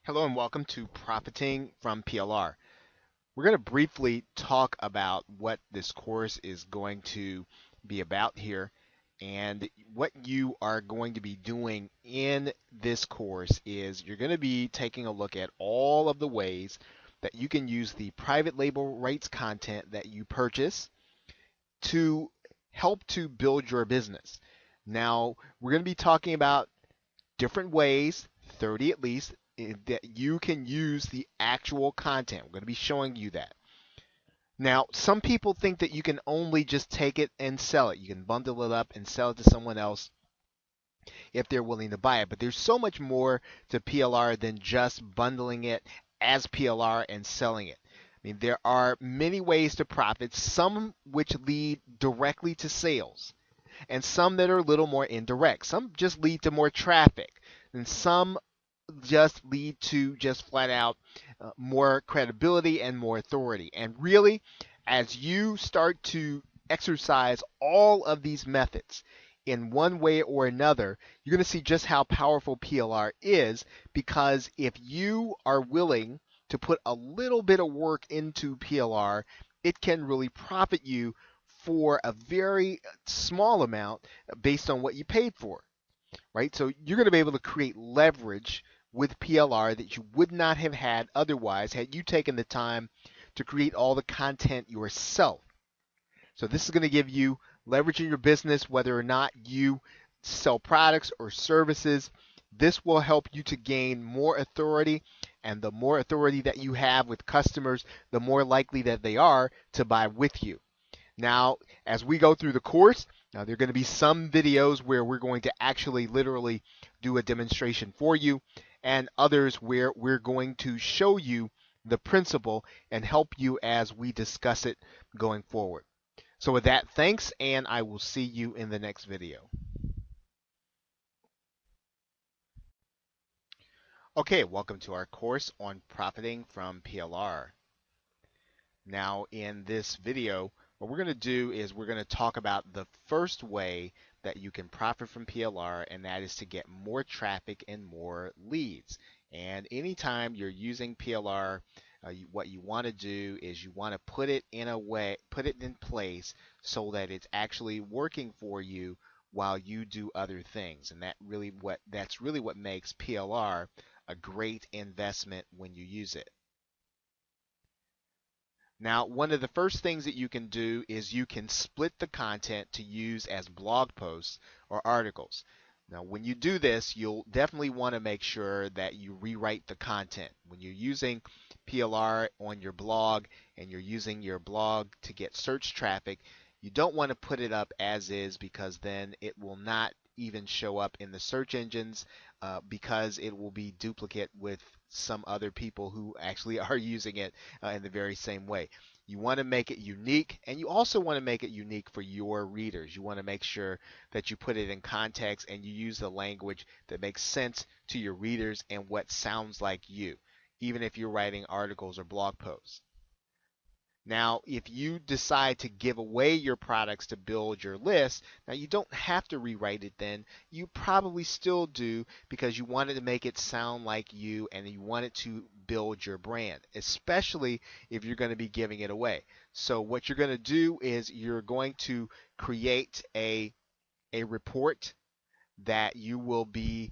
Hello and welcome to Profiting from PLR. We're going to briefly talk about what this course is going to be about here. And what you are going to be doing in this course is you're going to be taking a look at all of the ways that you can use the private label rights content that you purchase to help to build your business. Now, we're going to be talking about different ways, 30 at least, that you can use the actual content. We're going to be showing you that. Now, some people think that you can only just take it and sell it. You can bundle it up and sell it to someone else if they're willing to buy it. But there's so much more to PLR than just bundling it as PLR and selling it. I mean, there are many ways to profit, some which lead directly to sales, and some that are a little more indirect. Some just lead to more traffic, and some just lead to just flat out more credibility and more authority. And really, as you start to exercise all of these methods in one way or another, you're going to see just how powerful PLR is, because if you are willing to put a little bit of work into PLR, it can really profit you for a very small amount based on what you paid for, right? So you're going to be able to create leverage with PLR that you would not have had otherwise had you taken the time to create all the content yourself. So this is going to give you leverage in your business, whether or not you sell products or services. This will help you to gain more authority, and the more authority that you have with customers, the more likely that they are to buy with you. Now, as we go through the course, now there are going to be some videos where we're going to actually literally do a demonstration for you, and others where we're going to show you the principle and help you as we discuss it going forward. So with that, thanks, and I will see you in the next video. Okay, welcome to our course on profiting from PLR. Now, in this video, what we're going to do is we're going to talk about the first way that you can profit from PLR, and that is to get more traffic and more leads. And anytime you're using PLR, what you want to do is you want to put it in a way, put it in place so that it's actually working for you while you do other things. And that's really what makes PLR a great investment when you use it. Now, one of the first things that you can do is you can split the content to use as blog posts or articles. Now, when you do this, you'll definitely want to make sure that you rewrite the content. When you're using PLR on your blog and you're using your blog to get search traffic, you don't want to put it up as is, because then it will not even show up in the search engines, because it will be duplicate with some other people who actually are using it in the very same way. You want to make it unique, and you also want to make it unique for your readers. You want to make sure that you put it in context and you use the language that makes sense to your readers and what sounds like you, even if you're writing articles or blog posts. Now, if you decide to give away your products to build your list, now you don't have to rewrite it then. You probably still do, because you wanted to make it sound like you and you want it to build your brand, especially if you're going to be giving it away. So what you're going to do is you're going to create a report that you will be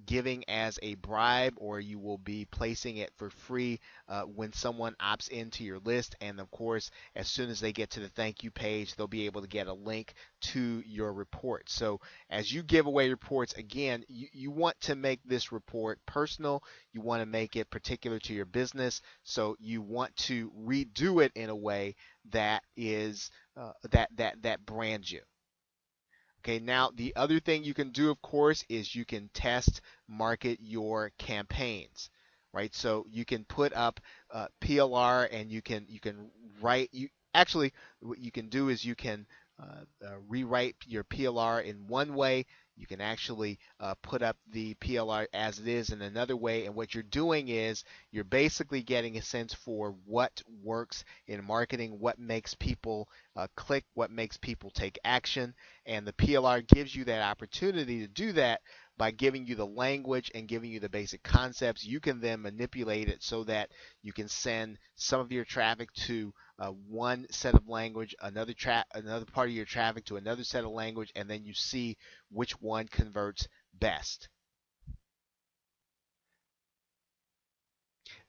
giving as a bribe, or you will be placing it for free when someone opts into your list. And of course, as soon as they get to the thank you page, they'll be able to get a link to your report. So as you give away reports, again, you want to make this report personal. You want to make it particular to your business. So you want to redo it in a way that is that brands you. Okay, now the other thing you can do, of course, is you can test market your campaigns, right? So you can put up PLR, and you can write. You actually, what you can do is you can rewrite your PLR in one way. You can actually put up the PLR as it is in another way. And what you're doing is you're basically getting a sense for what works in marketing, what makes people click, what makes people take action. And the PLR gives you that opportunity to do that by giving you the language and giving you the basic concepts, you can then manipulate it so that you can send some of your traffic to one set of language, another part of your traffic to another set of language, and then you see which one converts best.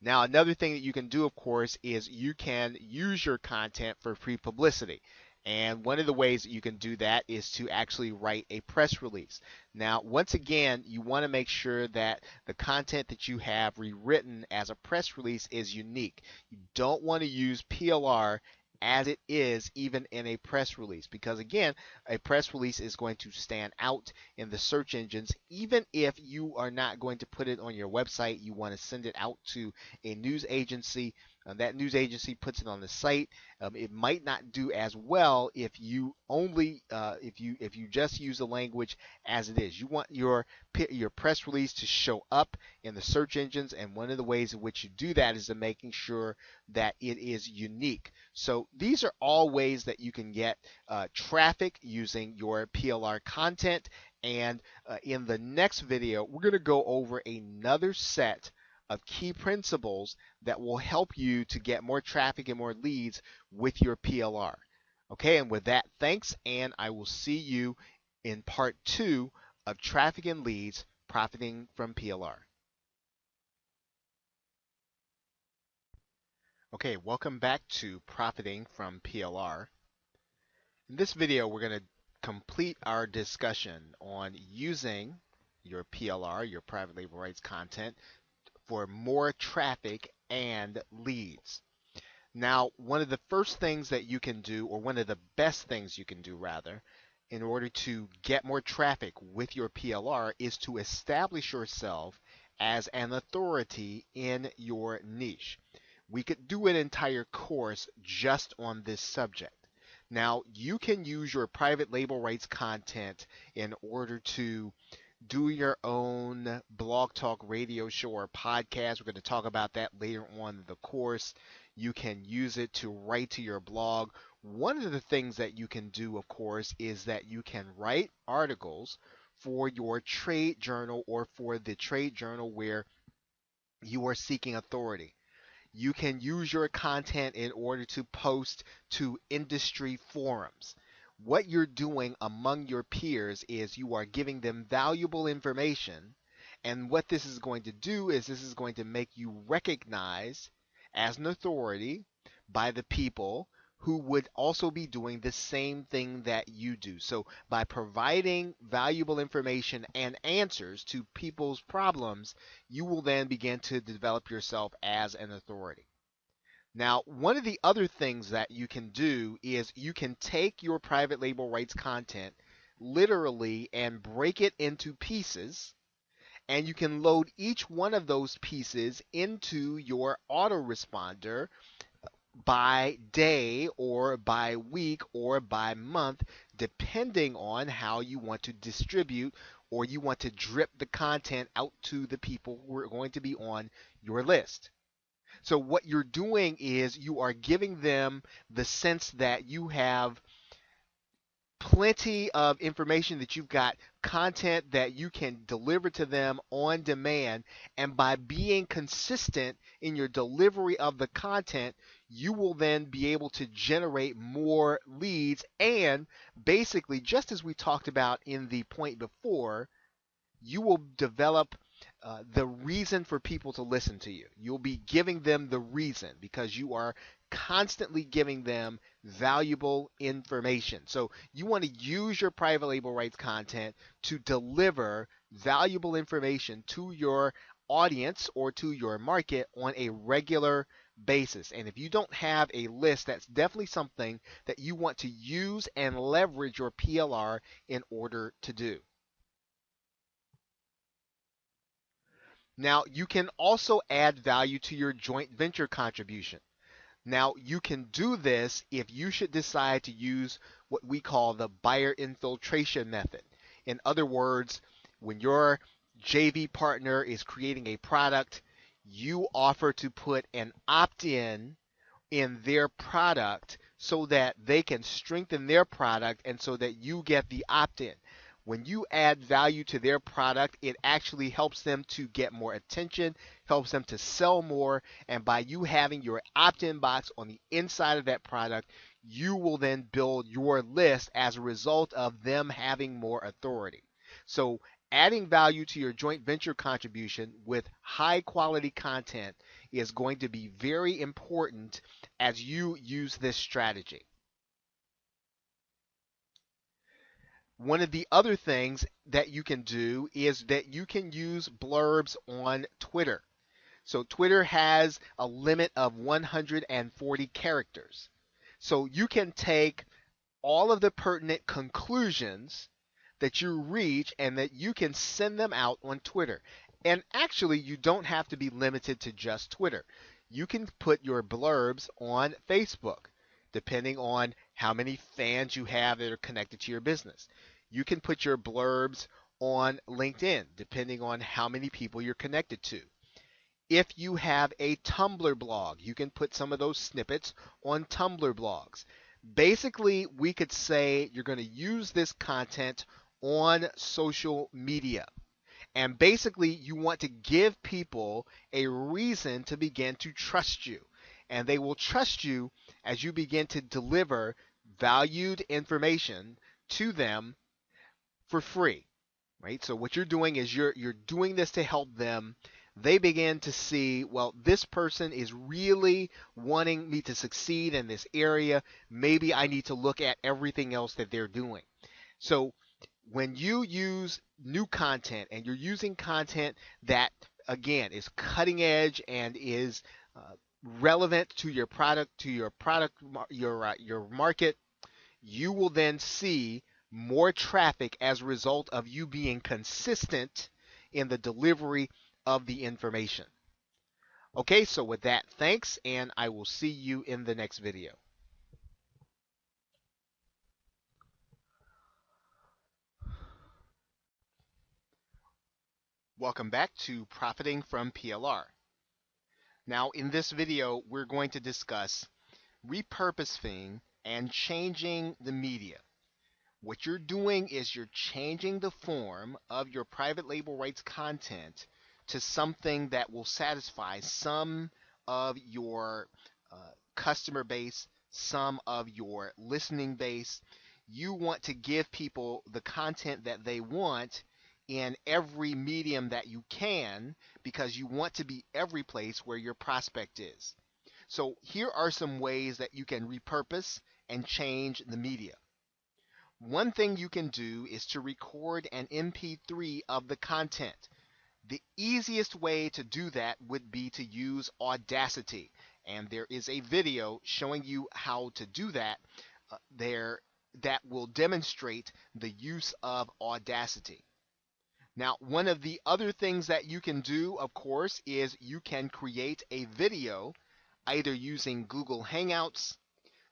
Now, another thing that you can do, of course, is you can use your content for free publicity. And one of the ways that you can do that is to actually write a press release. Now, once again, you want to make sure that the content that you have rewritten as a press release is unique. You don't want to use PLR as it is even in a press release, because again, a press release is going to stand out in the search engines. Even if you are not going to put it on your website, you want to send it out to a news agency. That news agency puts it on the site. It might not do as well if you only if you just use the language as it is. You want your press release to show up in the search engines, and one of the ways in which you do that is to making sure that it is unique. So these are all ways that you can get traffic using your PLR content. And in the next video, we're going to go over another set of key principles that will help you to get more traffic and more leads with your PLR. Okay, and with that, thanks, and I will see you in part 2 of traffic and leads profiting from PLR. Okay, welcome back to profiting from PLR. In this video, we're going to complete our discussion on using your PLR, your private label rights content, for more traffic and leads. Now, one of the first things that you can do, or one of the best things you can do rather, in order to get more traffic with your PLR is to establish yourself as an authority in your niche. We could do an entire course just on this subject. Now, you can use your private label rights content in order to do your own blog talk radio show or podcast. We're going to talk about that later on in the course. You can use it to write to your blog. One of the things that you can do, of course, is that you can write articles for your trade journal or for the trade journal where you are seeking authority. You can use your content in order to post to industry forums. What you're doing among your peers is you are giving them valuable information, and what this is going to do is this is going to make you recognized as an authority by the people who would also be doing the same thing that you do. So by providing valuable information and answers to people's problems, you will then begin to develop yourself as an authority. Now, one of the other things that you can do is you can take your private label rights content literally and break it into pieces, and you can load each one of those pieces into your autoresponder by day or by week or by month, depending on how you want to distribute or you want to drip the content out to the people who are going to be on your list. So what you're doing is you are giving them the sense that you have plenty of information, that you've got content that you can deliver to them on demand, and by being consistent in your delivery of the content, you will then be able to generate more leads, and basically, just as we talked about in the point before, you will develop the reason for people to listen to you. You'll be giving them the reason because you are constantly giving them valuable information. So you want to use your private label rights content to deliver valuable information to your audience or to your market on a regular basis. And if you don't have a list, that's definitely something that you want to use and leverage your PLR in order to do. Now, you can also add value to your joint venture contribution. Now, you can do this if you should decide to use what we call the buyer infiltration method. In other words, when your JV partner is creating a product, you offer to put an opt-in in their product so that they can strengthen their product and so that you get the opt-in. When you add value to their product, it actually helps them to get more attention, helps them to sell more, and by you having your opt-in box on the inside of that product, you will then build your list as a result of them having more authority. So adding value to your joint venture contribution with high quality content is going to be very important as you use this strategy. One of the other things that you can do is that you can use blurbs on Twitter. So Twitter has a limit of 140 characters. So you can take all of the pertinent conclusions that you reach and that you can send them out on Twitter. And actually, you don't have to be limited to just Twitter. You can put your blurbs on Facebook, depending on how many fans you have that are connected to your business. You can put your blurbs on LinkedIn, depending on how many people you're connected to. If you have a Tumblr blog, you can put some of those snippets on Tumblr blogs. Basically, we could say you're going to use this content on social media. And basically, you want to give people a reason to begin to trust you. And they will trust you as you begin to deliver valued information to them for free, right? So what you're doing is you're doing this to help them. They begin to see, well, this person is really wanting me to succeed in this area. Maybe I need to look at everything else that they're doing. So when you use new content and you're using content that again is cutting edge and is relevant to your product, your market, you will then see more traffic as a result of you being consistent in the delivery of the information. Okay, so with that, thanks, and I will see you in the next video. Welcome back to Profiting from PLR. Now, in this video, we're going to discuss repurposing and changing the media. What you're doing is you're changing the form of your private label rights content to something that will satisfy some of your customer base, some of your listening base. You want to give people the content that they want in every medium that you can because you want to be every place where your prospect is. So here are some ways that you can repurpose and change the media. One thing you can do is to record an MP3 of the content. The easiest way to do that would be to use Audacity, and there is a video showing you how to do that there that will demonstrate the use of Audacity. Now, one of the other things that you can do, of course, is you can create a video either using Google Hangouts,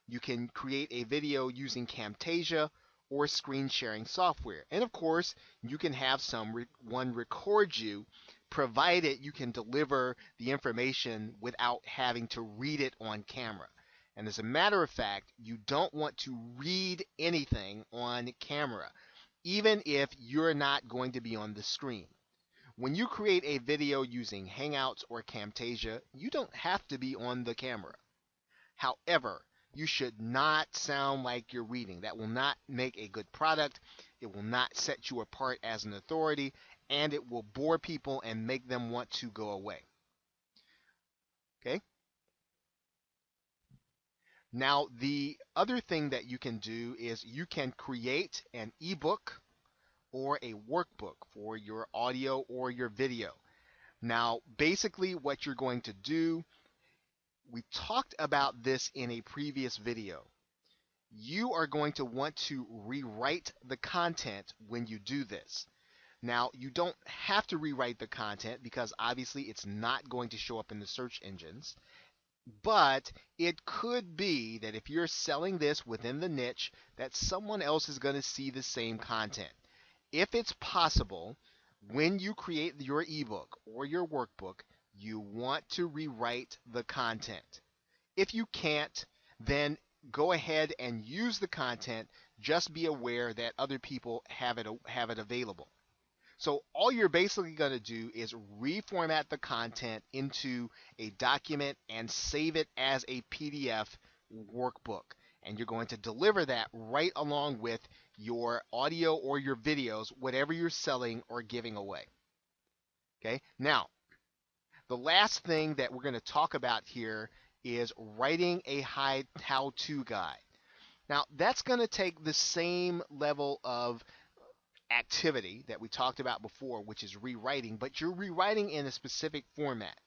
you can create a video using Camtasia or screen sharing software. And of course, you can have someone record you, provided you can deliver the information without having to read it on camera. And as a matter of fact, you don't want to read anything on camera, even if you're not going to be on the screen. When you create a video using Hangouts or Camtasia, you don't have to be on the camera. However, you should not sound like you're reading. That will not make a good product. It will not set you apart as an authority, and it will bore people and make them want to go away. Okay? Now, the other thing that you can do is you can create an ebook or a workbook for your audio or your video. Now, basically what you're going to do, we talked about this in a previous video. You are going to want to rewrite the content when you do this. Now, you don't have to rewrite the content because obviously it's not going to show up in the search engines. But it could be that if you're selling this within the niche, that someone else is going to see the same content. If it's possible, when you create your ebook or your workbook, you want to rewrite the content. If you can't, then go ahead and use the content Just be aware that other people have it available. So all you're basically going to do is reformat the content into a document and save it as a PDF workbook. And you're going to deliver that right along with your audio or your videos, whatever you're selling or giving away. Okay. Now, the last thing that we're going to talk about here is writing a how-to guide. Now, that's going to take the same level of activity that we talked about before, which is rewriting, but you're rewriting in a specific format.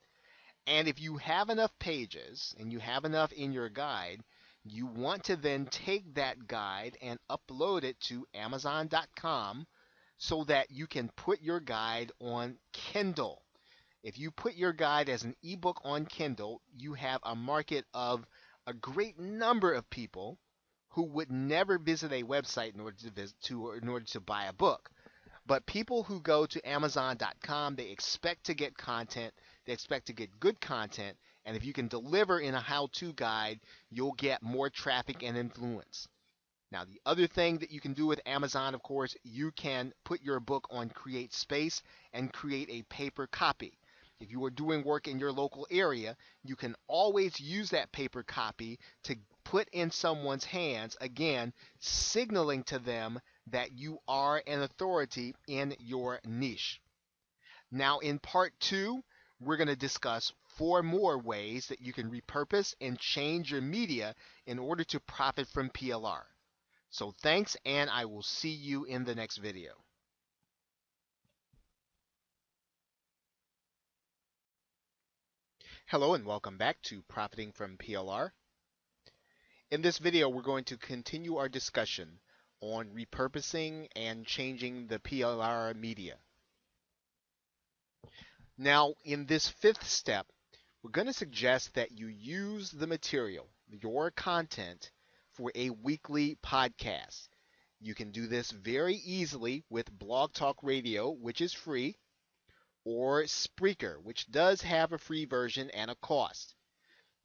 And if you have enough pages and you have enough in your guide, you want to then take that guide and upload it to Amazon.com so that you can put your guide on Kindle. If you put your guide as an ebook on Kindle, you have a market of a great number of people who would never visit a website in order to buy a book. But people who go to Amazon.com, they expect to get content, they expect to get good content, and if you can deliver in a how-to guide, you'll get more traffic and influence. Now, the other thing that you can do with Amazon, of course, you can put your book on Create Space and create a paper copy. If you are doing work in your local area, you can always use that paper copy to put in someone's hands, again, signaling to them that you are an authority in your niche. Now, in part 2, we're going to discuss 4 more ways that you can repurpose and change your media in order to profit from PLR. So thanks, and I will see you in the next video. Hello and welcome back to Profiting from PLR. In this video, we're going to continue our discussion on repurposing and changing the PLR media. Now, in this 5th step, we're going to suggest that you use the material, your content, for a weekly podcast. You can do this very easily with Blog Talk Radio, which is free, or Spreaker, which does have a free version and a cost.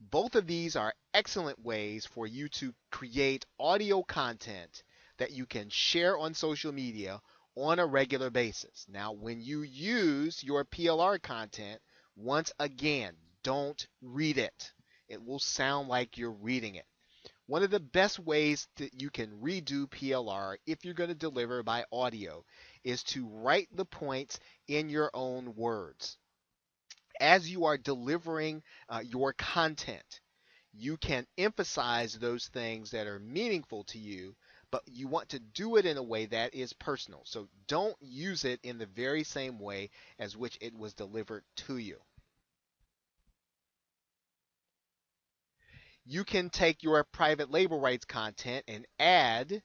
Both of these are excellent ways for you to create audio content that you can share on social media on a regular basis. Now, when you use your PLR content, once again, don't read it. It will sound like you're reading it. One of the best ways that you can redo PLR if you're going to deliver by audio is to write the points in your own words. As you are delivering your content, you can emphasize those things that are meaningful to you, but you want to do it in a way that is personal. So don't use it in the very same way as which it was delivered to you. You can take your private label rights content and add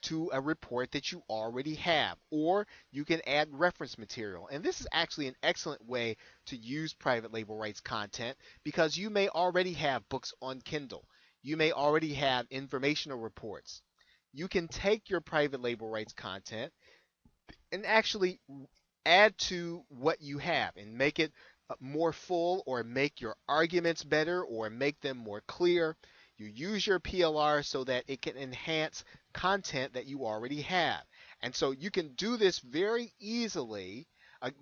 to a report that you already have, or you can add reference material. And this is actually an excellent way to use private label rights content because you may already have books on Kindle. You may already have informational reports. You can take your private label rights content and actually add to what you have and make it more full, or make your arguments better, or make them more clear. You use your PLR so that it can enhance content that you already have. And so you can do this very easily.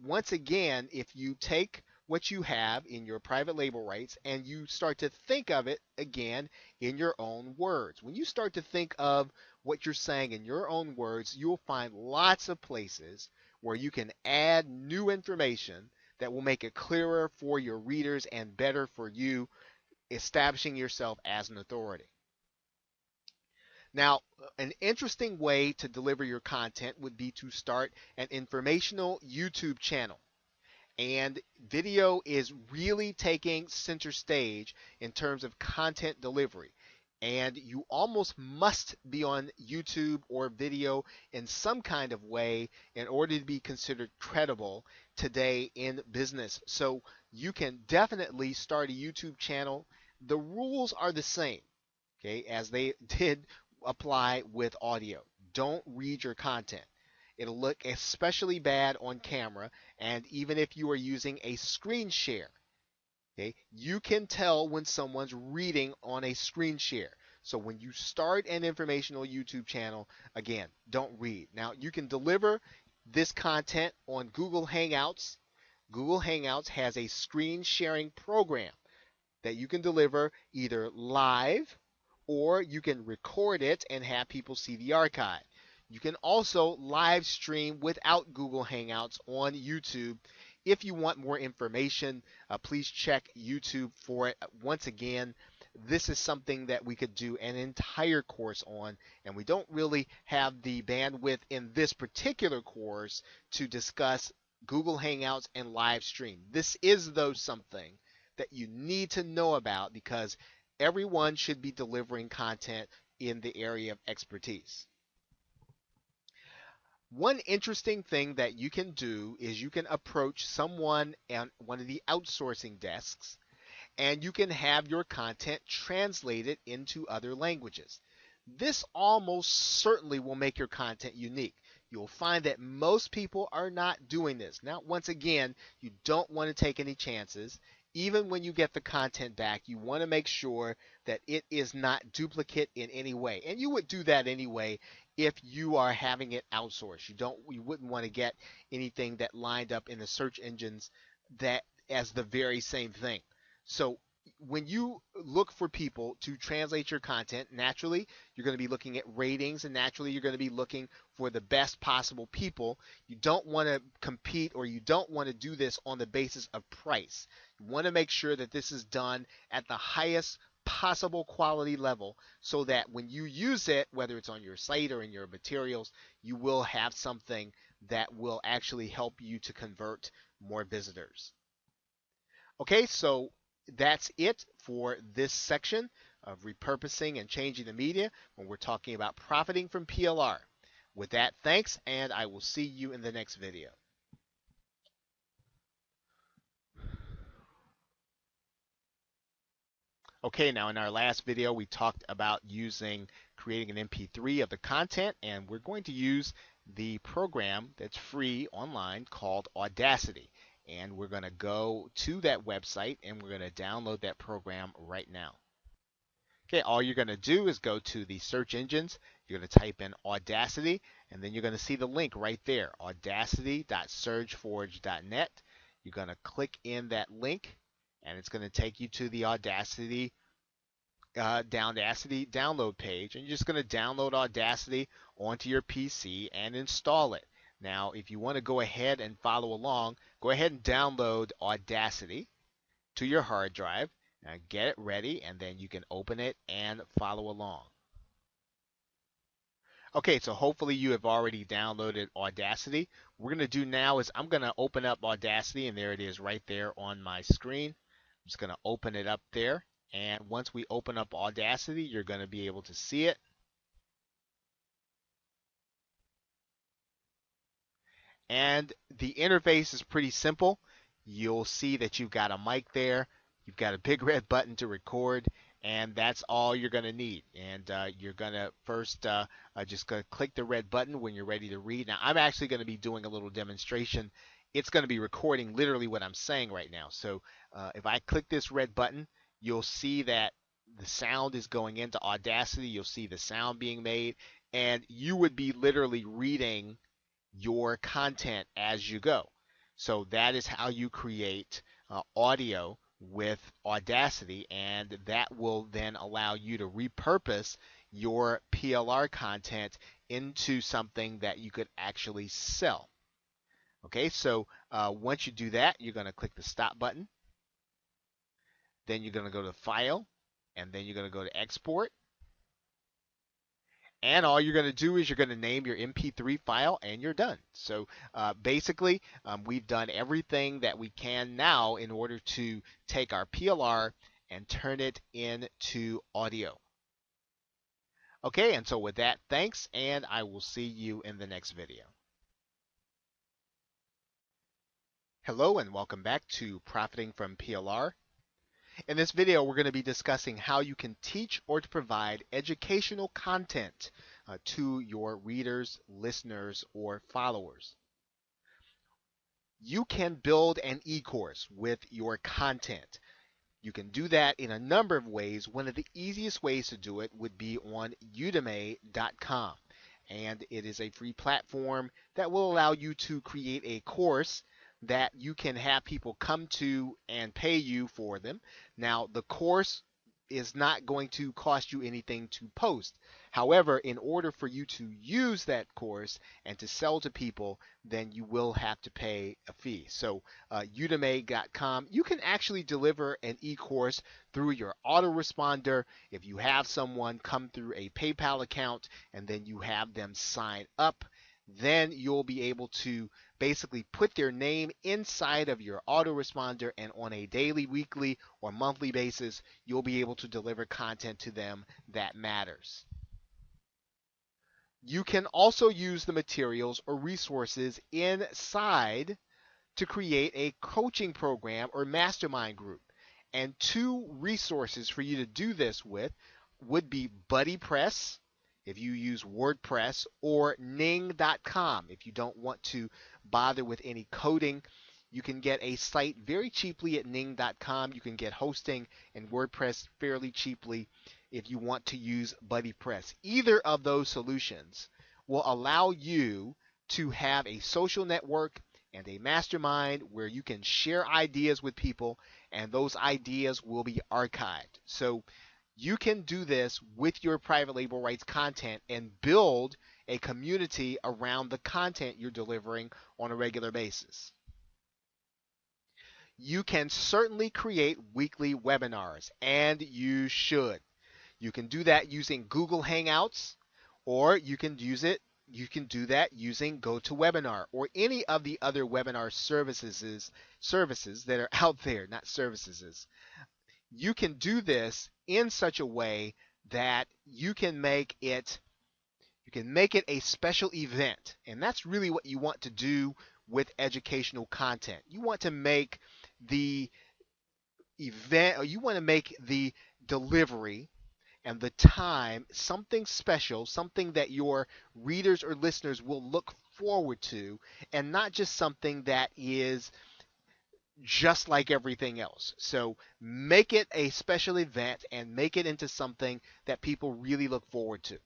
Once again, if you take what you have in your private label rights and you start to think of it again in your own words. When you start to think of what you're saying in your own words, you'll find lots of places where you can add new information that will make it clearer for your readers and better for you establishing yourself as an authority. Now, an interesting way to deliver your content would be to start an informational YouTube channel. And video is really taking center stage in terms of content delivery. And you almost must be on YouTube or video in some kind of way in order to be considered credible today in business. So you can definitely start a YouTube channel. The rules are the same, okay, as they did apply with audio. Don't read your content. It'll look especially bad on camera, and even if you are using a screen share. Okay, you can tell when someone's reading on a screen share. So when you start an informational YouTube channel, again, don't read. Now, you can deliver this content on Google Hangouts. Google Hangouts has a screen sharing program that you can deliver either live or you can record it and have people see the archive. You can also live stream without Google Hangouts on YouTube. If you want more information, please check YouTube for it. Once again, this is something that we could do an entire course on, and we don't really have the bandwidth in this particular course to discuss Google Hangouts and live stream. This is, though, something that you need to know about because everyone should be delivering content in the area of expertise. One interesting thing that you can do is you can approach someone at one of the outsourcing desks and you can have your content translated into other languages. This almost certainly will make your content unique. You'll find that most people are not doing this. Now, once again, you don't want to take any chances. Even when you get the content back, you want to make sure that it is not duplicate in any way. And you would do that anyway if you are having it outsourced. You wouldn't want to get anything that lined up in the search engines that as the very same thing. So when you look for people to translate your content, naturally you're going to be looking at ratings and naturally you're going to be looking for the best possible people. You don't want to compete or you don't want to do this on the basis of price. You want to make sure that this is done at the highest possible quality level so that when you use it, whether it's on your site or in your materials, you will have something that will actually help you to convert more visitors. Okay, so that's it for this section of repurposing and changing the media when we're talking about profiting from PLR. With that, thanks, and I will see you in the next video. Okay, now in our last video, we talked about creating an MP3 of the content, and we're going to use the program that's free online called Audacity. And we're going to go to that website and we're going to download that program right now. Okay, all you're going to do is go to the search engines. You're going to type in Audacity, and then you're going to see the link right there, audacity.surgeforge.net. You're going to click in that link, and it's going to take you to the Audacity download page, and you're just going to download Audacity onto your PC and install it. Now, if you want to go ahead and follow along, go ahead and download Audacity to your hard drive. Now, get it ready, and then you can open it and follow along. Okay, so hopefully you have already downloaded Audacity. What we're going to do now is I'm going to open up Audacity, and there it is right there on my screen. I'm just going to open it up there, and once we open up Audacity, you're going to be able to see it. And the interface is pretty simple. You'll see that you've got a mic there. You've got a big red button to record, and that's all you're going to need. And you're going to first just click the red button when you're ready to read. Now, I'm actually going to be doing a little demonstration. It's going to be recording literally what I'm saying right now. So if I click this red button, you'll see that the sound is going into Audacity. You'll see the sound being made, and you would be literally reading your content as you go. So that is how you create audio with Audacity, and that will then allow you to repurpose your PLR content into something that you could actually sell. Okay, so once you do that, you're going to click the stop button. Then you're going to go to File, and then you're going to go to Export. And all you're going to do is you're going to name your MP3 file and you're done. So basically, we've done everything that we can now in order to take our PLR and turn it into audio. Okay, and so with that, thanks, and I will see you in the next video. Hello, and welcome back to Profiting from PLR. In this video, we're going to be discussing how you can teach or to provide educational content to your readers, listeners, or followers. You can build an e-course with your content. You can do that in a number of ways. One of the easiest ways to do it would be on udemy.com. And it is a free platform that will allow you to create a course that you can have people come to and pay you for them. Now, the course is not going to cost you anything to post. However, in order for you to use that course and to sell to people, then you will have to pay a fee. So, udemy.com, you can actually deliver an e-course through your autoresponder if you have someone come through a PayPal account and then you have them sign up. Then you'll be able to basically put their name inside of your autoresponder, and on a daily, weekly, or monthly basis, you'll be able to deliver content to them that matters. You can also use the materials or resources inside to create a coaching program or mastermind group. And two resources for you to do this with would be BuddyPress if you use WordPress, or Ning.com if you don't want to bother with any coding. You can get a site very cheaply at Ning.com. You can get hosting and WordPress fairly cheaply if you want to use BuddyPress. Either of those solutions will allow you to have a social network and a mastermind where you can share ideas with people, and those ideas will be archived. So you can do this with your private label rights content and build a community around the content you're delivering on a regular basis. You can certainly create weekly webinars, and you should. You can do that using Google Hangouts, or you can do that using GoToWebinar or any of the other webinar services that are out there, not services. You can do this in such a way that you can make it a special event. And that's really what you want to do with educational content. You want to make the event, or you want to make the delivery and the time something special, something that your readers or listeners will look forward to, and not just something that is just like everything else. So make it a special event and make it into something that people really look forward to.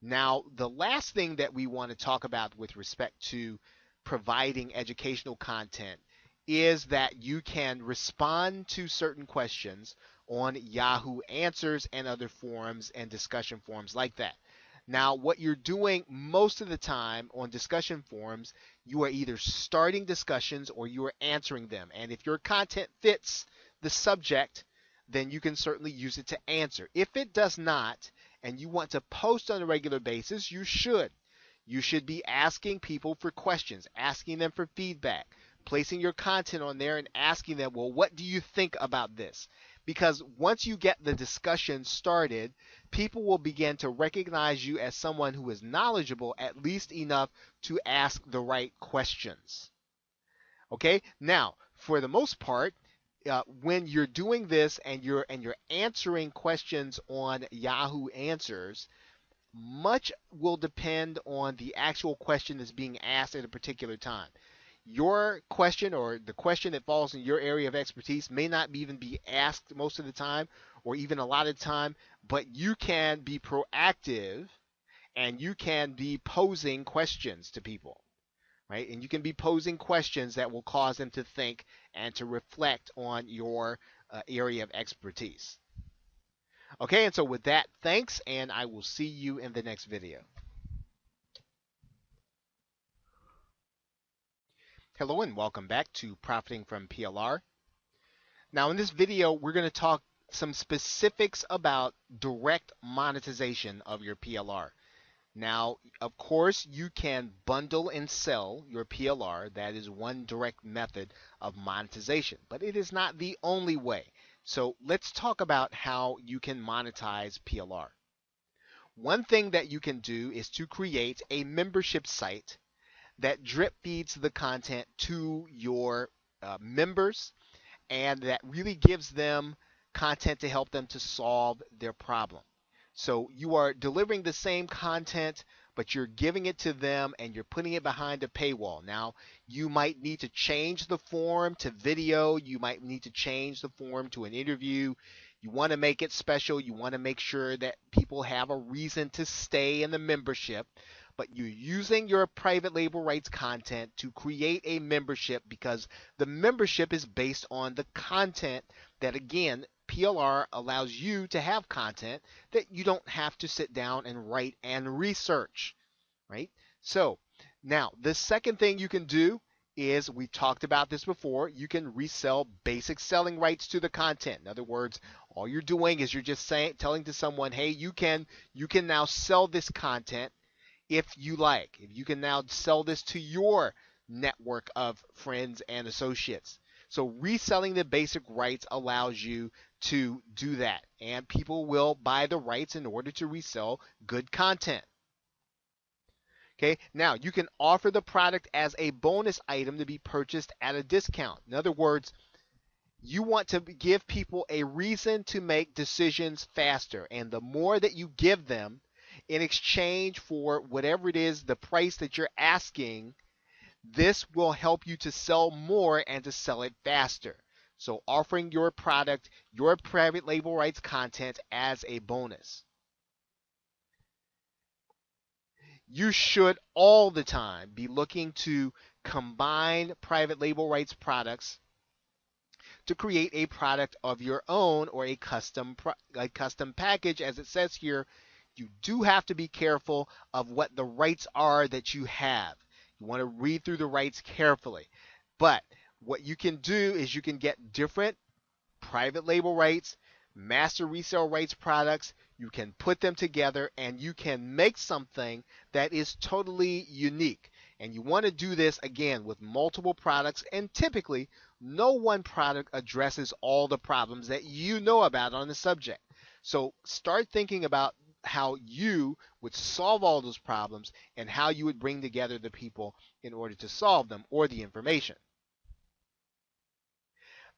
Now, the last thing that we want to talk about with respect to providing educational content is that you can respond to certain questions on Yahoo Answers and other forums and discussion forums like that. Now, what you're doing most of the time on discussion forums, you are either starting discussions or you are answering them. And if your content fits the subject, then you can certainly use it to answer. If it does not, and you want to post on a regular basis, you should. You should be asking people for questions, asking them for feedback, placing your content on there and asking them, well, what do you think about this? Because once you get the discussion started, people will begin to recognize you as someone who is knowledgeable, at least enough to ask the right questions. Okay? Now, for the most part, when you're doing this and you're answering questions on Yahoo Answers, much will depend on the actual question that's being asked at a particular time. Your question, or the question that falls in your area of expertise, may not even be asked most of the time or even a lot of the time, but you can be proactive and you can be posing questions to people, right? And you can be posing questions that will cause them to think and to reflect on your area of expertise. Okay, and so with that, thanks, and I will see you in the next video. Hello and welcome back to Profiting from PLR. Now in this video, we're going to talk some specifics about direct monetization of your PLR. Now, of course, you can bundle and sell your PLR. That is one direct method of monetization, but it is not the only way. So let's talk about how you can monetize PLR. One thing that you can do is to create a membership site that drip feeds the content to your members, and that really gives them content to help them to solve their problem. So you are delivering the same content, but you're giving it to them and you're putting it behind a paywall. Now, you might need to change the form to video. You might need to change the form to an interview. You want to make it special. You want to make sure that people have a reason to stay in the membership. But you're using your private label rights content to create a membership because the membership is based on the content that, again, PLR allows you to have content that you don't have to sit down and write and research, right? So now the second thing you can do is, we talked about this before, you can resell basic selling rights to the content. In other words, all you're doing is you're just telling to someone, hey, you can now sell this content if you like. If you can now sell this to your network of friends and associates. So reselling the basic rights allows you to do that, and people will buy the rights in order to resell good content. Okay, now you can offer the product as a bonus item to be purchased at a discount. In other words, you want to give people a reason to make decisions faster, and the more that you give them in exchange for whatever it is, the price that you're asking, this will help you to sell more and to sell it faster. So offering your product, your private label rights content as a bonus. You should all the time be looking to combine private label rights products to create a product of your own, or a custom package. As it says here, you do have to be careful of what the rights are that you have. You want to read through the rights carefully. But what you can do is you can get different private label rights, master resale rights products. You can put them together and you can make something that is totally unique. And you want to do this, again, with multiple products, and typically no one product addresses all the problems that you know about on the subject. So start thinking about how you would solve all those problems and how you would bring together the people in order to solve them, or the information.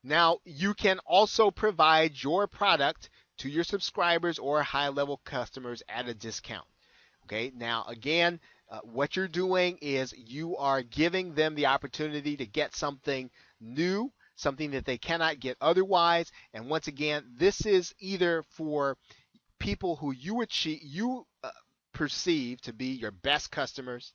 Now, you can also provide your product to your subscribers or high-level customers at a discount. Okay, now again, what you're doing is you are giving them the opportunity to get something new, something that they cannot get otherwise. And once again, this is either for people who you perceive to be your best customers,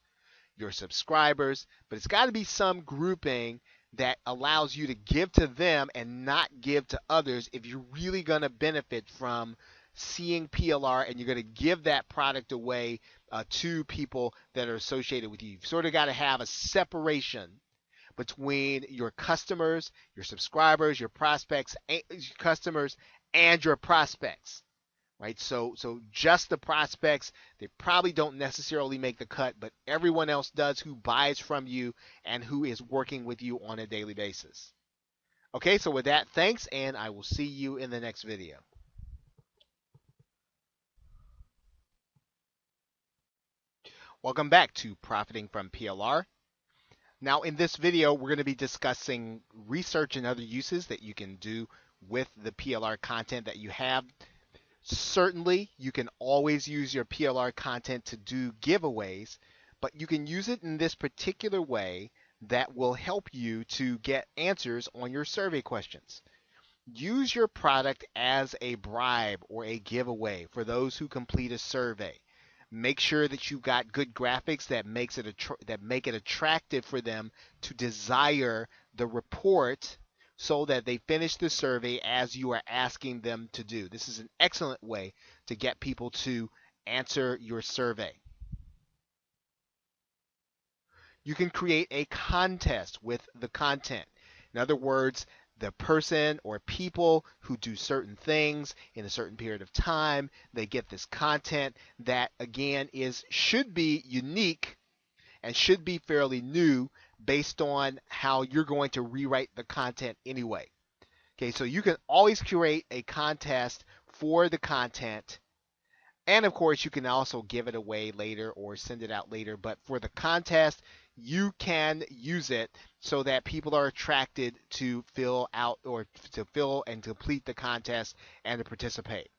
your subscribers, but it's got to be some grouping that allows you to give to them and not give to others if you're really going to benefit from seeing PLR and you're going to give that product away to people that are associated with you. You've sort of got to have a separation between your customers, your subscribers, your prospects, customers, and your prospects. Right, so just the prospects, they probably don't necessarily make the cut, but everyone else does who buys from you and who is working with you on a daily basis. Okay, so with that, thanks, and I will see you in the next video. Welcome back to Profiting from PLR. Now in this video, we're going to be discussing research and other uses that you can do with the PLR content that you have. Certainly, you can always use your PLR content to do giveaways, but you can use it in this particular way that will help you to get answers on your survey questions. Use your product as a bribe or a giveaway for those who complete a survey. Make sure that you've got good graphics that make it attractive for them to desire the report, so that they finish the survey as you are asking them to do. This is an excellent way to get people to answer your survey. You can create a contest with the content. In other words, the person or people who do certain things in a certain period of time, they get this content that, again, should be unique and should be fairly new, based on how you're going to rewrite the content anyway. Okay, so you can always create a contest for the content, and of course you can also give it away later or send it out later, but for the contest, you can use it so that people are attracted to fill out, or to fill and complete the contest and to participate.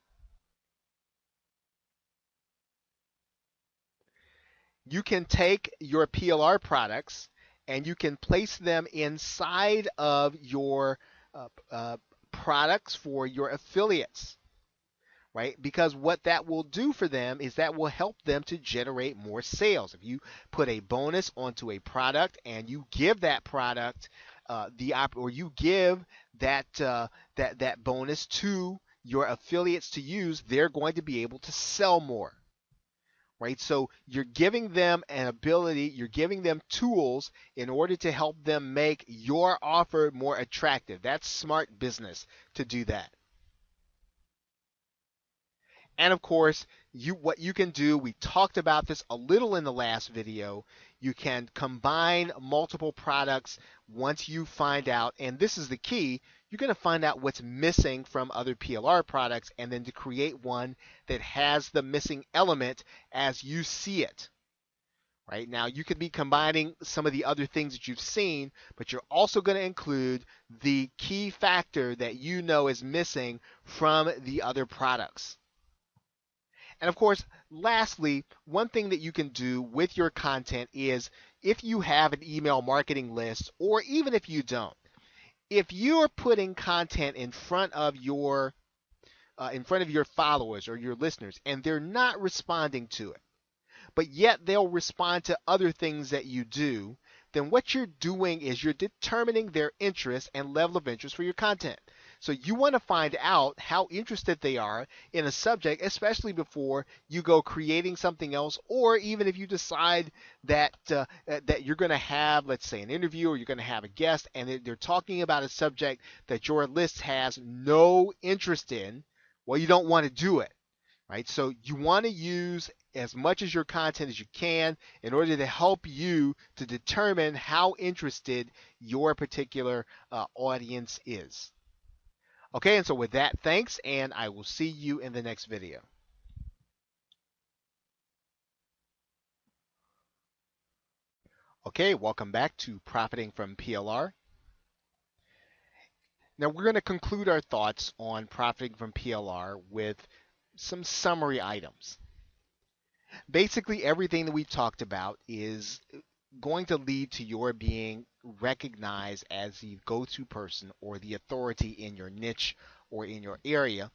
you can take your PLR products and you can place them inside of your uh, uh, products for your affiliates, right? Because what that will do for them is that will help them to generate more sales. If you put a bonus onto a product and you give that product or you give that bonus to your affiliates to use, they're going to be able to sell more, right? So you're giving them an ability, you're giving them tools in order to help them make your offer more attractive. That's smart business to do that. And of course, what you can do, we talked about this a little in the last video. You can combine multiple products once you find out, and this is the key, you're going to find out what's missing from other PLR products and then to create one that has the missing element as you see it. Right now, you could be combining some of the other things that you've seen, but you're also going to include the key factor that you know is missing from the other products. And of course, lastly, one thing that you can do with your content is if you have an email marketing list, or even if you don't, if you're putting content in front of your followers or your listeners and they're not responding to it, but yet they'll respond to other things that you do, then what you're doing is you're determining their interest and level of interest for your content. So you want to find out how interested they are in a subject, especially before you go creating something else, or even if you decide that you're going to have, let's say, an interview or you're going to have a guest, and they're talking about a subject that your list has no interest in. Well, you don't want to do it, right? So you want to use as much as your content as you can in order to help you to determine how interested your particular audience is. Okay, and so with that, thanks, and I will see you in the next video. Okay, welcome back to Profiting from PLR. Now we're going to conclude our thoughts on profiting from PLR with some summary items. Basically, everything that we talked about is going to lead to your being recognized as the go-to person or the authority in your niche or in your area.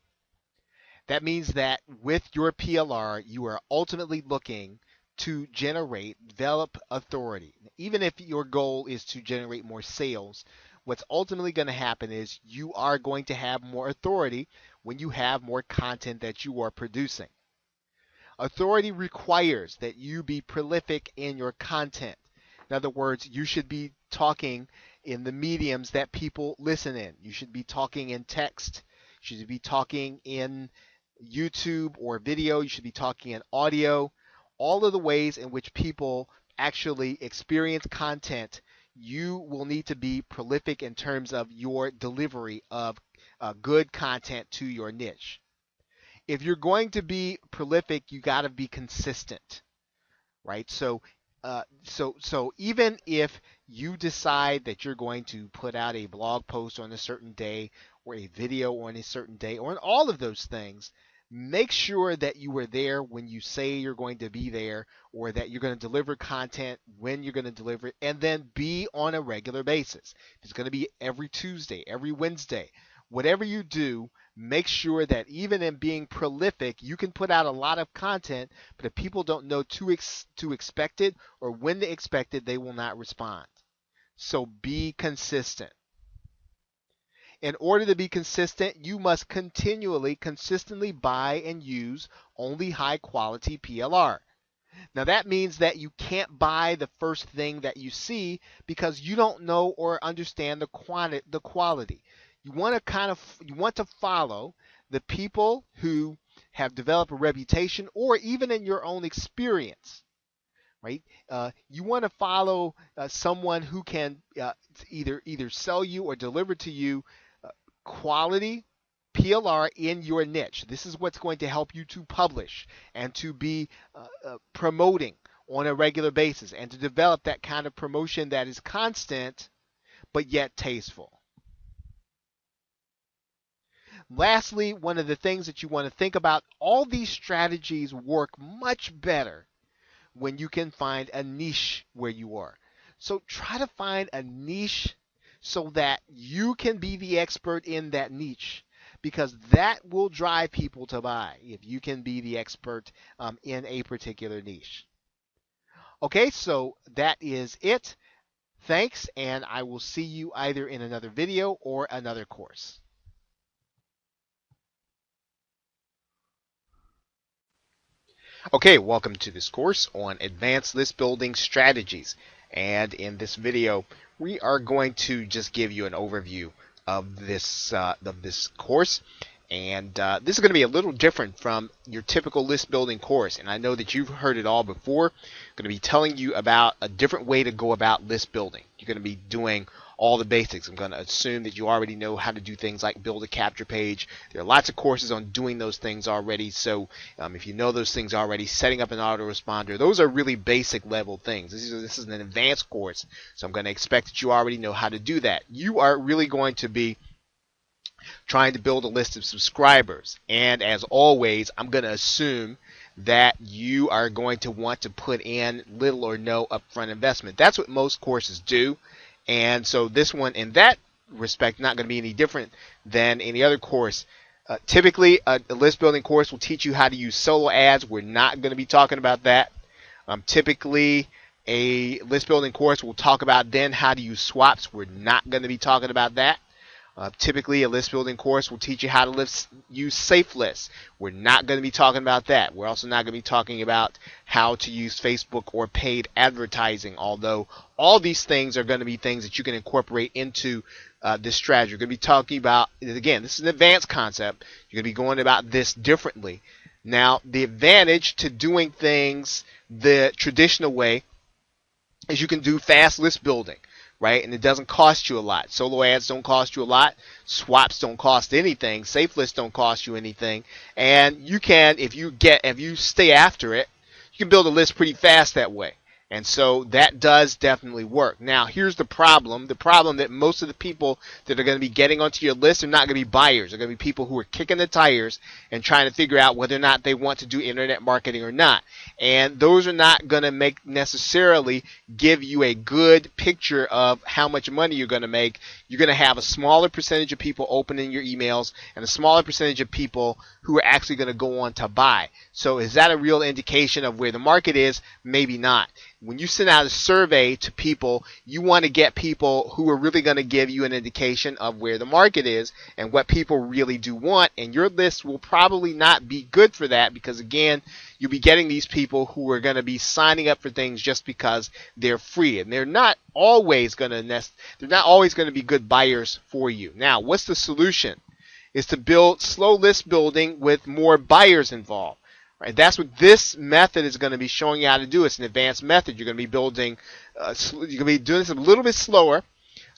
That means that with your PLR, you are ultimately looking to develop authority. Even if your goal is to generate more sales, what's ultimately going to happen is you are going to have more authority when you have more content that you are producing. Authority requires that you be prolific in your content. In other words, you should be talking in the mediums that people listen in. You should be talking in text. You should be talking in YouTube or video. You should be talking in audio. All of the ways in which people actually experience content, you will need to be prolific in terms of your delivery of good content to your niche. If you're going to be prolific, you got to be consistent, right? So even if you decide that you're going to put out a blog post on a certain day or a video on a certain day or on all of those things, make sure that you are there when you say you're going to be there, or that you're going to deliver content when you're going to deliver it, and then be on a regular basis. It's going to be every Tuesday, every Wednesday. Whatever you do, make sure that even in being prolific, you can put out a lot of content, but if people don't know to expect it or when to expect it, they will not respond. So be consistent. In order to be consistent, you must consistently buy and use only high quality PLR. Now that means that you can't buy the first thing that you see because you don't know or understand the quality. You want to follow the people who have developed a reputation, or even in your own experience, right? You want to follow someone who can either sell you or deliver to you quality PLR in your niche. This is what's going to help you to publish and to be promoting on a regular basis, and to develop that kind of promotion that is constant but yet tasteful. Lastly, one of the things that you want to think about, all these strategies work much better when you can find a niche where you are. So try to find a niche so that you can be the expert in that niche, because that will drive people to buy if you can be the expert in a particular niche. Okay, so that is it. Thanks, and I will see you either in another video or another course. Okay, welcome to this course on advanced list building strategies. And in this video, we are going to just give you an overview of this course. And this is going to be a little different from your typical list building course. And I know that you've heard it all before. I'm going to be telling you about a different way to go about list building. You're going to be doing all the basics. I'm going to assume that you already know how to do things like build a capture page. There are lots of courses on doing those things already. So if you know those things already, setting up an autoresponder, those are really basic level things. This is an advanced course. So I'm going to expect that you already know how to do that. You are really going to be trying to build a list of subscribers. And as always, I'm going to assume that you are going to want to put in little or no upfront investment. That's what most courses do. And so this one, in that respect, not going to be any different than any other course. Typically, a list building course will teach you how to use solo ads. We're not going to be talking about that. Typically, a list building course will talk about then how to use swaps. We're not going to be talking about that. Typically, a list building course will teach you how to use safe lists. We're not going to be talking about that. We're also not going to be talking about how to use Facebook or paid advertising, although all these things are going to be things that you can incorporate into this strategy. We're going to be talking about, again, this is an advanced concept. You're going to be going about this differently. Now, the advantage to doing things the traditional way is you can do fast list building. Right? And it doesn't cost you a lot. Solo ads don't cost you a lot. Swaps don't cost anything. Safe lists don't cost you anything. And you can, if you stay after it, you can build a list pretty fast that way. And so that does definitely work. Now, here's the problem. The problem that most of the people that are going to be getting onto your list are not going to be buyers. They're going to be people who are kicking the tires and trying to figure out whether or not they want to do internet marketing or not. And those are not going to necessarily give you a good picture of how much money you're going to make. You're going to have a smaller percentage of people opening your emails and a smaller percentage of people who are actually going to go on to buy. So is that a real indication of where the market is? Maybe not. When you send out a survey to people, you want to get people who are really going to give you an indication of where the market is and what people really do want. And your list will probably not be good for that because, again, you'll be getting these people who are going to be signing up for things just because they're free. And they're not always going to be good buyers for you. Now, what's the solution? Is to build slow list building with more buyers involved. Right, that's what this method is going to be showing you how to do. It's an advanced method. You're going to be building, you're going to be doing this a little bit slower,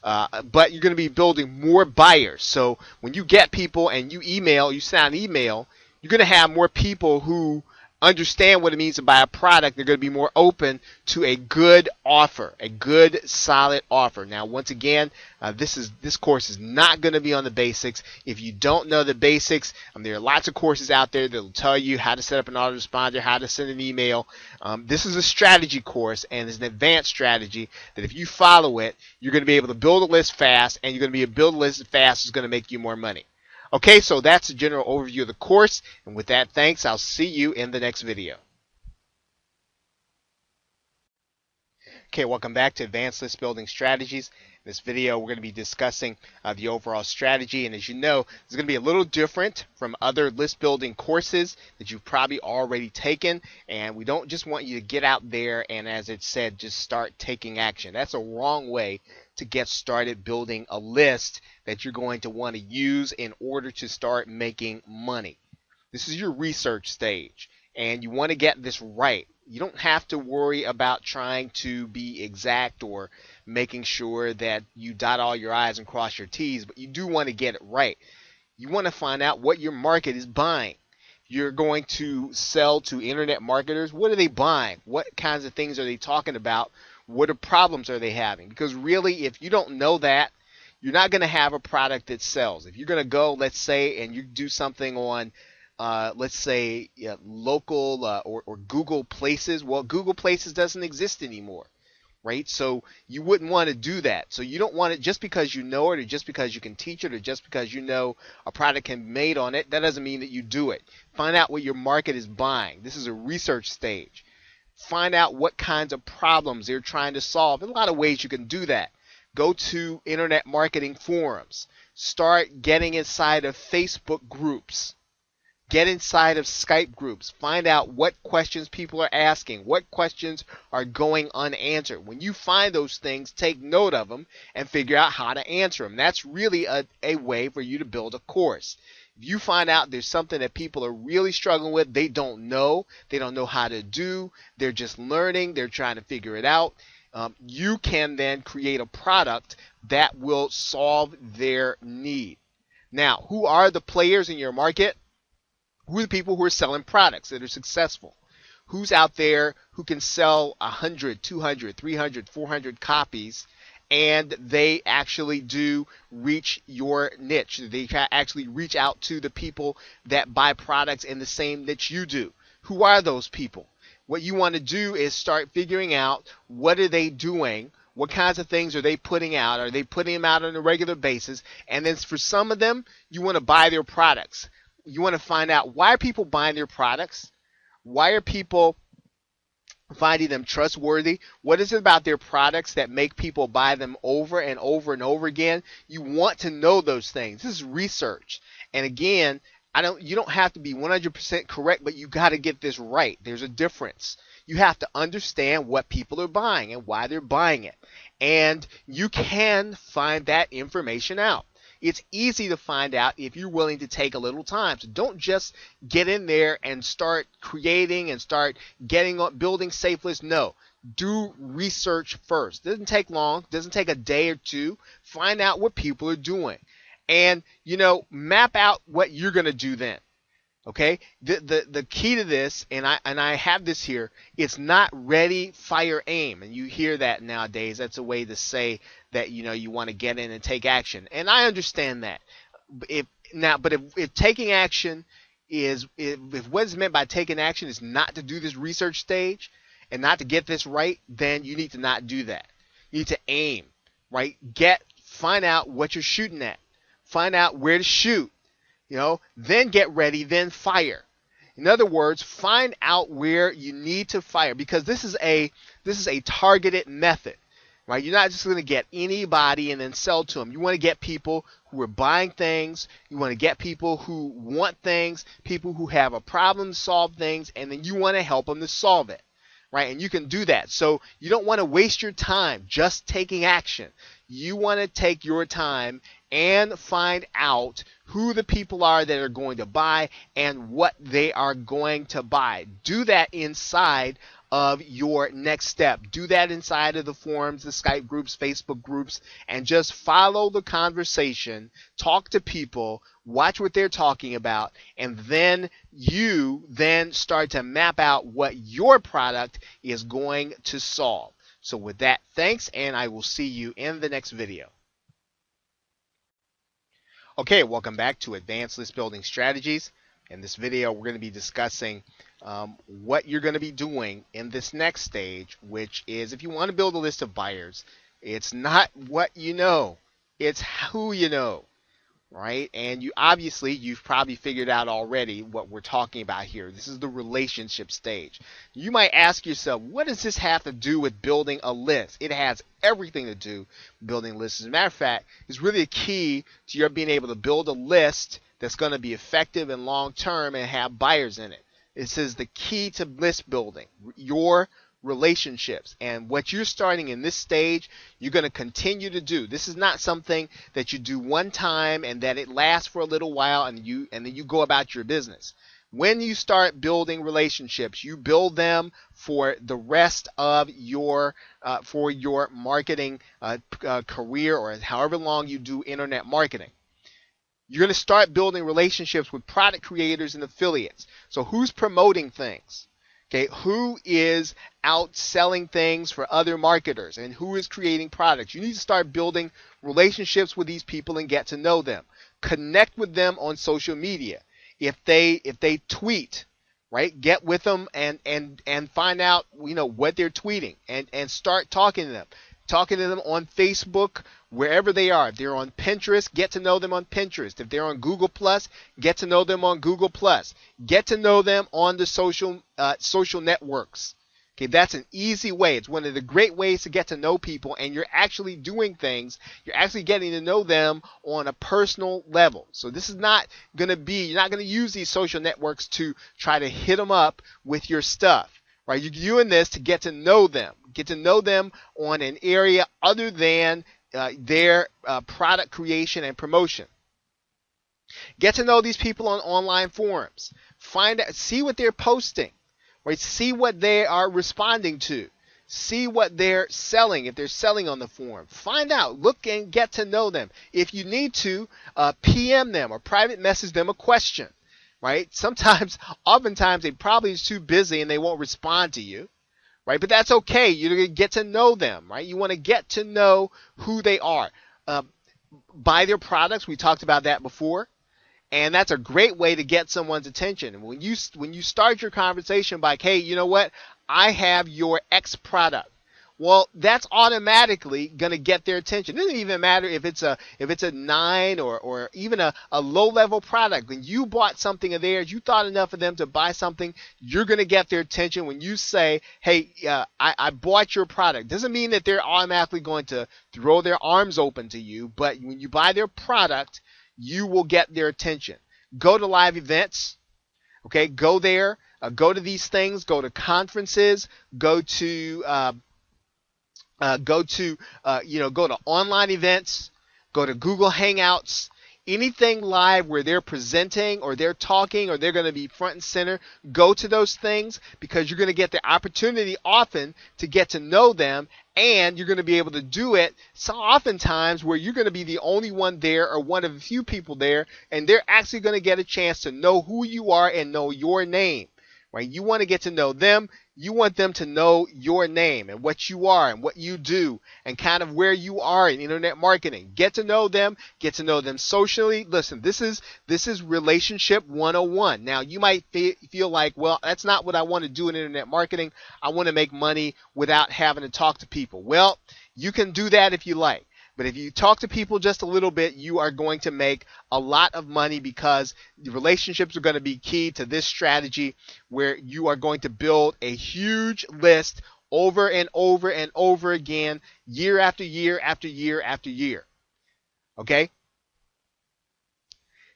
but you're going to be building more buyers. So when you get people and you send out an email, you're going to have more people who understand what it means to buy a product. They're going to be more open to a good offer, a good solid offer. Now, once again, this course is not going to be on the basics. If you don't know the basics, there are lots of courses out there that will tell you how to set up an autoresponder, how to send an email. This is a strategy course, and it's an advanced strategy that if you follow it, you're going to be able to build a list fast, and you're going to be able to build a list fast is going to make you more money. Okay, so that's a general overview of the course. And with that, thanks. I'll see you in the next video. Okay, welcome back to Advanced List Building Strategies. In this video, we're going to be discussing the overall strategy. And as you know, it's going to be a little different from other list building courses that you've probably already taken. And we don't just want you to get out there and, as it said, just start taking action. That's a wrong way to get started building a list that you're going to want to use in order to start making money. This is your research stage, and you want to get this right. You don't have to worry about trying to be exact or making sure that you dot all your I's and cross your T's, but you do want to get it right. You want to find out what your market is buying. You're going to sell to internet marketers. What are they buying? What kinds of things are they talking about? What problems are they having? Because really, if you don't know that, you're not going to have a product that sells. If you're going to go, let's say, and you do something on let's say, local or Google Places. Well, Google Places doesn't exist anymore, right? So you wouldn't want to do that. So you don't want it just because you know it, or just because you can teach it, or just because you know a product can be made on it. That doesn't mean that you do it. Find out what your market is buying. This is a research stage. Find out what kinds of problems they're trying to solve. In a lot of ways you can do that. Go to internet marketing forums. Start getting inside of Facebook groups. Get inside of Skype groups. Find out what questions people are asking, what questions are going unanswered. When you find those things, take note of them and figure out how to answer them. That's really a way for you to build a course. If you find out there's something that people are really struggling with, they don't know how to do, they're just learning, they're trying to figure it out, you can then create a product that will solve their need. Now, who are the players in your market? Who are the people who are selling products that are successful? Who's out there who can sell 100, 200, 300, 400 copies, and they actually do reach your niche? They actually reach out to the people that buy products in the same niche you do. Who are those people? What you want to do is start figuring out, what are they doing? What kinds of things are they putting out? Are they putting them out on a regular basis? And then for some of them, you want to buy their products. You want to find out, why are people buying their products? Why are people finding them trustworthy? What is it about their products that make people buy them over and over and over again? You want to know those things. This is research. And again, you don't have to be 100% correct, but you got to get this right. There's a difference. You have to understand what people are buying and why they're buying it. And you can find that information out. It's easy to find out if you're willing to take a little time. So don't just get in there and start creating and start building safe lists. No, do research first. It doesn't take long. It doesn't take a day or two. Find out what people are doing. And, map out what you're going to do then. Okay, the key to this, and I have this here, it's not ready, fire, aim. And you hear that nowadays. That's a way to say that you want to get in and take action. And I understand that. If taking action if what's meant by taking action is not to do this research stage and not to get this right, then you need to not do that. You need to aim, right? Find out what you're shooting at. Find out where to shoot. Then get ready, then fire. In other words, find out where you need to fire, because this is a targeted method, right? You're not just going to get anybody and then sell to them. You want to get people who are buying things. You want to get people who want things, people who have a problem to solve things, and then you want to help them to solve it, right? And you can do that. So you don't want to waste your time just taking action. You want to take your time and find out who the people are that are going to buy and what they are going to buy. Do that inside of your next step. Do that inside of the forums, the Skype groups, Facebook groups, and just follow the conversation. Talk to people, watch what they're talking about, and then you start to map out what your product is going to solve. So with that, thanks, and I will see you in the next video. Okay, welcome back to Advanced List Building Strategies. In this video, we're going to be discussing what you're going to be doing in this next stage, which is, if you want to build a list of buyers, it's not what you know, it's who you know, right? And you've probably figured out already what we're talking about here. This is the relationship stage. You might ask yourself, what does this have to do with building a list? It has everything to do with building lists. As a matter of fact, it's really a key to your being able to build a list that's going to be effective and long term and have buyers in it. This is the key to list building, your relationships. And what you're starting in this stage, you're going to continue to do. This is not something that you do one time and that it lasts for a little while and then you go about your business. When you start building relationships, you build them for the rest of your marketing career, or however long you do internet marketing. You're going to start building relationships with product creators and affiliates. So who's promoting things? Okay, who is out selling things for other marketers, and who is creating products? You need to start building relationships with these people and get to know them. Connect with them on social media. if they tweet, right? Get with them and find out what they're tweeting and start talking to them. Talking to them on Facebook, wherever they are. If they're on Pinterest, get to know them on Pinterest. If they're on Google Plus, get to know them on Google Plus. Get to know them on the social networks. Okay, that's an easy way. It's one of the great ways to get to know people, and you're actually doing things. You're actually getting to know them on a personal level. So this is not going to be, you're not going to use these social networks to try to hit them up with your stuff, right? You're doing this to get to know them on an area other than their product creation and promotion. Get to know these people on online forums. See what they're posting. Right? See what they are responding to. See what they're selling, if they're selling on the forum. Find out. Look and get to know them. If you need to, PM them or private message them a question. Right? Oftentimes, they probably is too busy and they won't respond to you. Right? But that's okay. You're going to get to know them. Right? You want to get to know who they are. Buy their products. We talked about that before. And that's a great way to get someone's attention. And when you start your conversation by, hey, you know what? I have your X product. Well, that's automatically going to get their attention. It doesn't even matter if it's a 9 or even a low level product. When you bought something of theirs, you thought enough of them to buy something, you're going to get their attention when you say, hey, I bought your product. Doesn't mean that they're automatically going to throw their arms open to you, but when you buy their product, you will get their attention. Go to live events. Okay, go there. Go to these things. Go to conferences. Go to online events. Go to Google Hangouts. Anything live where they're presenting or they're talking or they're going to be front and center, go to those things because you're going to get the opportunity often to get to know them, and you're going to be able to do it so oftentimes where you're going to be the only one there or one of the few people there, and they're actually going to get a chance to know who you are and know your name. Right? You want to get to know them. You want them to know your name and what you are and what you do and kind of where you are in internet marketing. Get to know them. Get to know them socially. Listen, this is relationship 101. Now, you might feel like, well, that's not what I want to do in internet marketing. I want to make money without having to talk to people. Well, you can do that if you like. But if you talk to people just a little bit, you are going to make a lot of money because the relationships are going to be key to this strategy where you are going to build a huge list over and over and over again, year after year after year after year. Okay?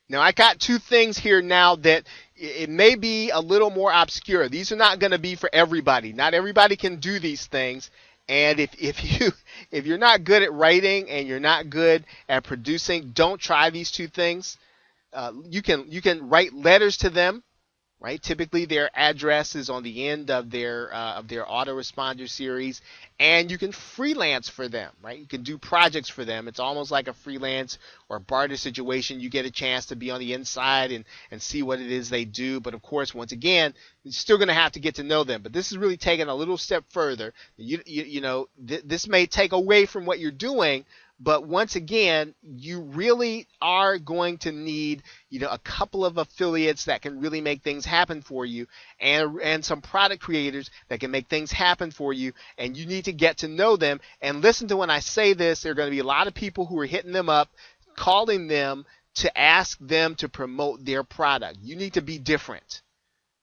Now, I got two things here now that it may be a little more obscure. These are not going to be for everybody. Not everybody can do these things. And if you're not good at writing and you're not good at producing, don't try these two things. You can write letters to them, right? Typically, their address is on the end of their autoresponder series, and you can freelance for them, right? You can do projects for them. It's almost like a freelance or barter situation. You get a chance to be on the inside and see what it is they do. But of course, once again, you're still going to have to get to know them. But this is really taking a little step further. This may take away from what you're doing, but once again, you really are going to need, a couple of affiliates that can really make things happen for you, and some product creators that can make things happen for you. And you need to get to know them. And listen to when I say this, there are going to be a lot of people who are hitting them up, calling them to ask them to promote their product. You need to be different.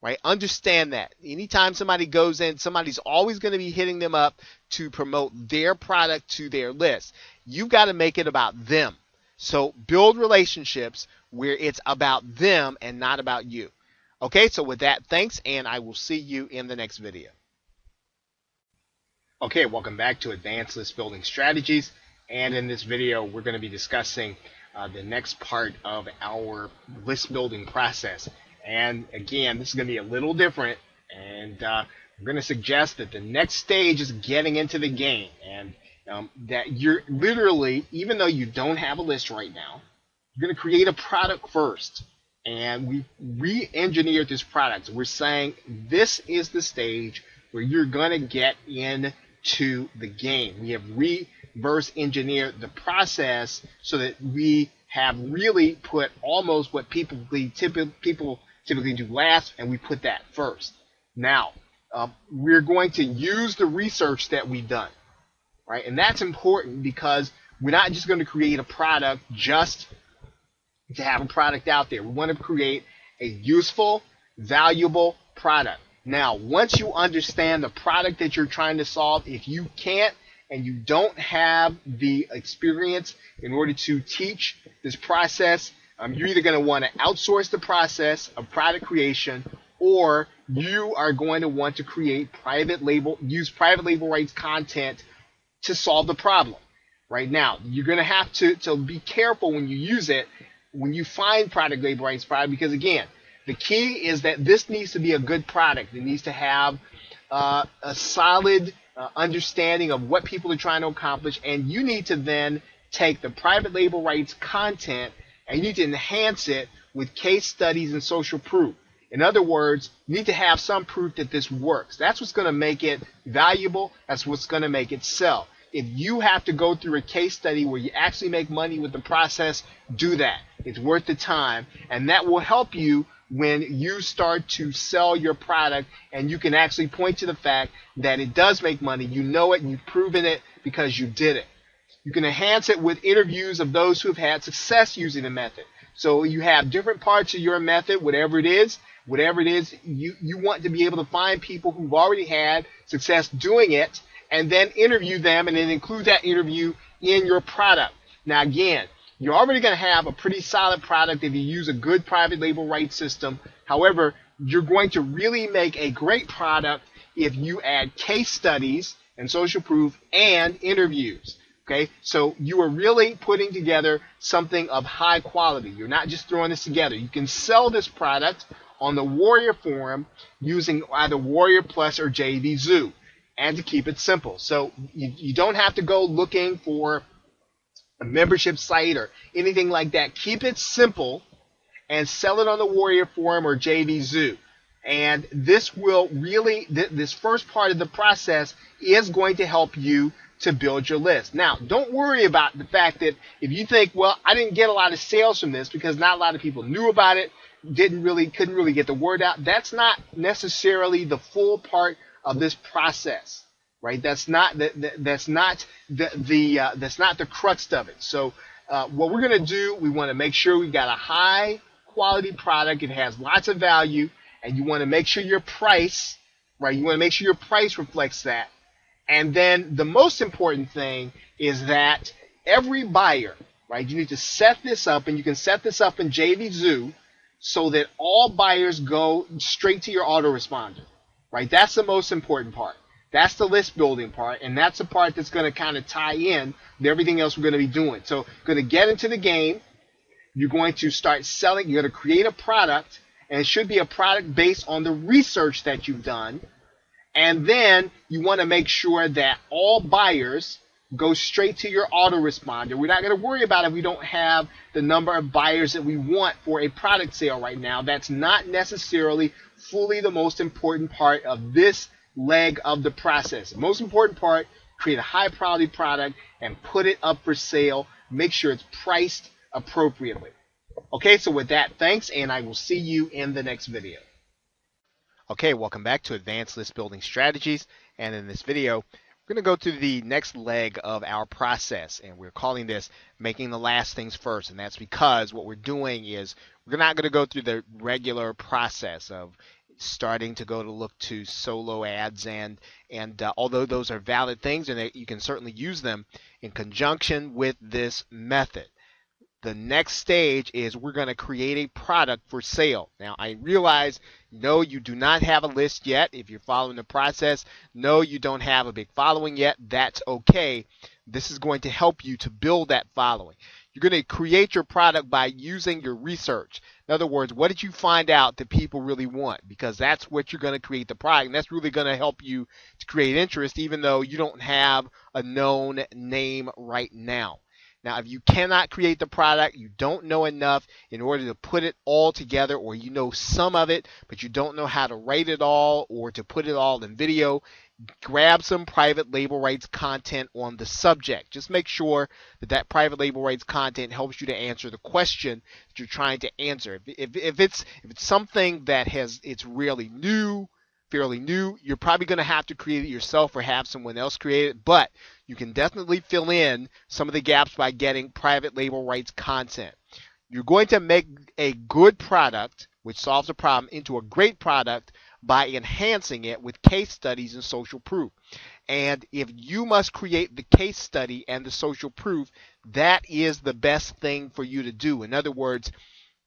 Right? Understand that. Anytime somebody goes in, somebody's always going to be hitting them up to promote their product to their list. You've got to make it about them. So build relationships where it's about them and not about you. Okay, so with that, thanks, and I will see you in the next video. Okay, welcome back to Advanced List Building Strategies. And in this video, we're going to be discussing the next part of our list building process. And again, this is going to be a little different, and we're going to suggest that the next stage is getting into the game, and that you're literally, even though you don't have a list right now, you're going to create a product first. And we re-engineered this product. We're saying this is the stage where you're going to get into the game. We have reverse engineered the process so that we have really put almost what people typically do last, and we put that first. Now, we're going to use the research that we've done, right? And that's important because we're not just going to create a product just to have a product out there. We want to create a useful, valuable product. Now, once you understand the product that you're trying to solve, if you can't and you don't have the experience in order to teach this process, you're either going to want to outsource the process of product creation, or you are going to want to use private label rights content to solve the problem. Right now, you're going to have to be careful when you use it, when you find product label rights product, because again, the key is that this needs to be a good product. It needs to have a solid understanding of what people are trying to accomplish, and you need to then take the private label rights content and you need to enhance it with case studies and social proof. In other words, you need to have some proof that this works. That's what's going to make it valuable. That's what's going to make it sell. If you have to go through a case study where you actually make money with the process, do that. It's worth the time, and that will help you when you start to sell your product, and you can actually point to the fact that it does make money. You know it, and you've proven it because you did it. You can enhance it with interviews of those who have had success using the method. So you have different parts of your method, whatever it is, you want to be able to find people who've already had success doing it, and then interview them, and then include that interview in your product. Now again, you're already going to have a pretty solid product if you use a good private label rights system. However, you're going to really make a great product if you add case studies and social proof and interviews. Okay, so you are really putting together something of high quality. You're not just throwing this together. You can sell this product on the Warrior Forum using either Warrior Plus or JVZoo, and to keep it simple. So you don't have to go looking for a membership site or anything like that. Keep it simple and sell it on the Warrior Forum or JVZoo. And this will really, this first part of the process is going to help you to build your list. Now, don't worry about the fact that if you think, well, I didn't get a lot of sales from this because not a lot of people knew about it, couldn't really get the word out. That's not necessarily the full part of this process, right? That's not the crux of it. So what we're going to do, we want to make sure we've got a high quality product. It has lots of value, and you want to make sure your price, right? You want to make sure your price reflects that. And then the most important thing is that every buyer, right? You need to set this up, and you can set this up in JVZoo so that all buyers go straight to your autoresponder, right? That's the most important part. That's the list building part, and that's the part that's going to kind of tie in to everything else we're going to be doing. So you're going to get into the game. You're going to start selling. You're going to create a product, and it should be a product based on the research that you've done. And then you want to make sure that all buyers go straight to your autoresponder. We're not going to worry about if we don't have the number of buyers that we want for a product sale right now. That's not necessarily fully the most important part of this leg of the process. The most important part, create a high quality product and put it up for sale. Make sure it's priced appropriately. Okay, so with that, thanks, and I will see you in the next video. Okay, welcome back to Advanced List Building Strategies, and in this video we're going to go to the next leg of our process, and we're calling this making the last things first. And that's because what we're doing is we're not going to go through the regular process of starting to look to solo ads, and although those are valid things and you can certainly use them in conjunction with this method. The next stage is we're going to create a product for sale. Now, I realize, no, you do not have a list yet. If you're following the process, no, you don't have a big following yet. That's okay. This is going to help you to build that following. You're going to create your product by using your research. In other words, what did you find out that people really want? Because that's what you're going to create the product, and that's really going to help you to create interest, even though you don't have a known name right now. Now, if you cannot create the product, you don't know enough in order to put it all together, or you know some of it, but you don't know how to write it all or to put it all in video, grab some private label rights content on the subject. Just make sure that that private label rights content helps you to answer the question that you're trying to answer. If it's something that it's really new, fairly new, you're probably going to have to create it yourself or have someone else create it, but you can definitely fill in some of the gaps by getting private label rights content. You're going to make a good product, which solves a problem, into a great product by enhancing it with case studies and social proof. And if you must create the case study and the social proof, that is the best thing for you to do. In other words,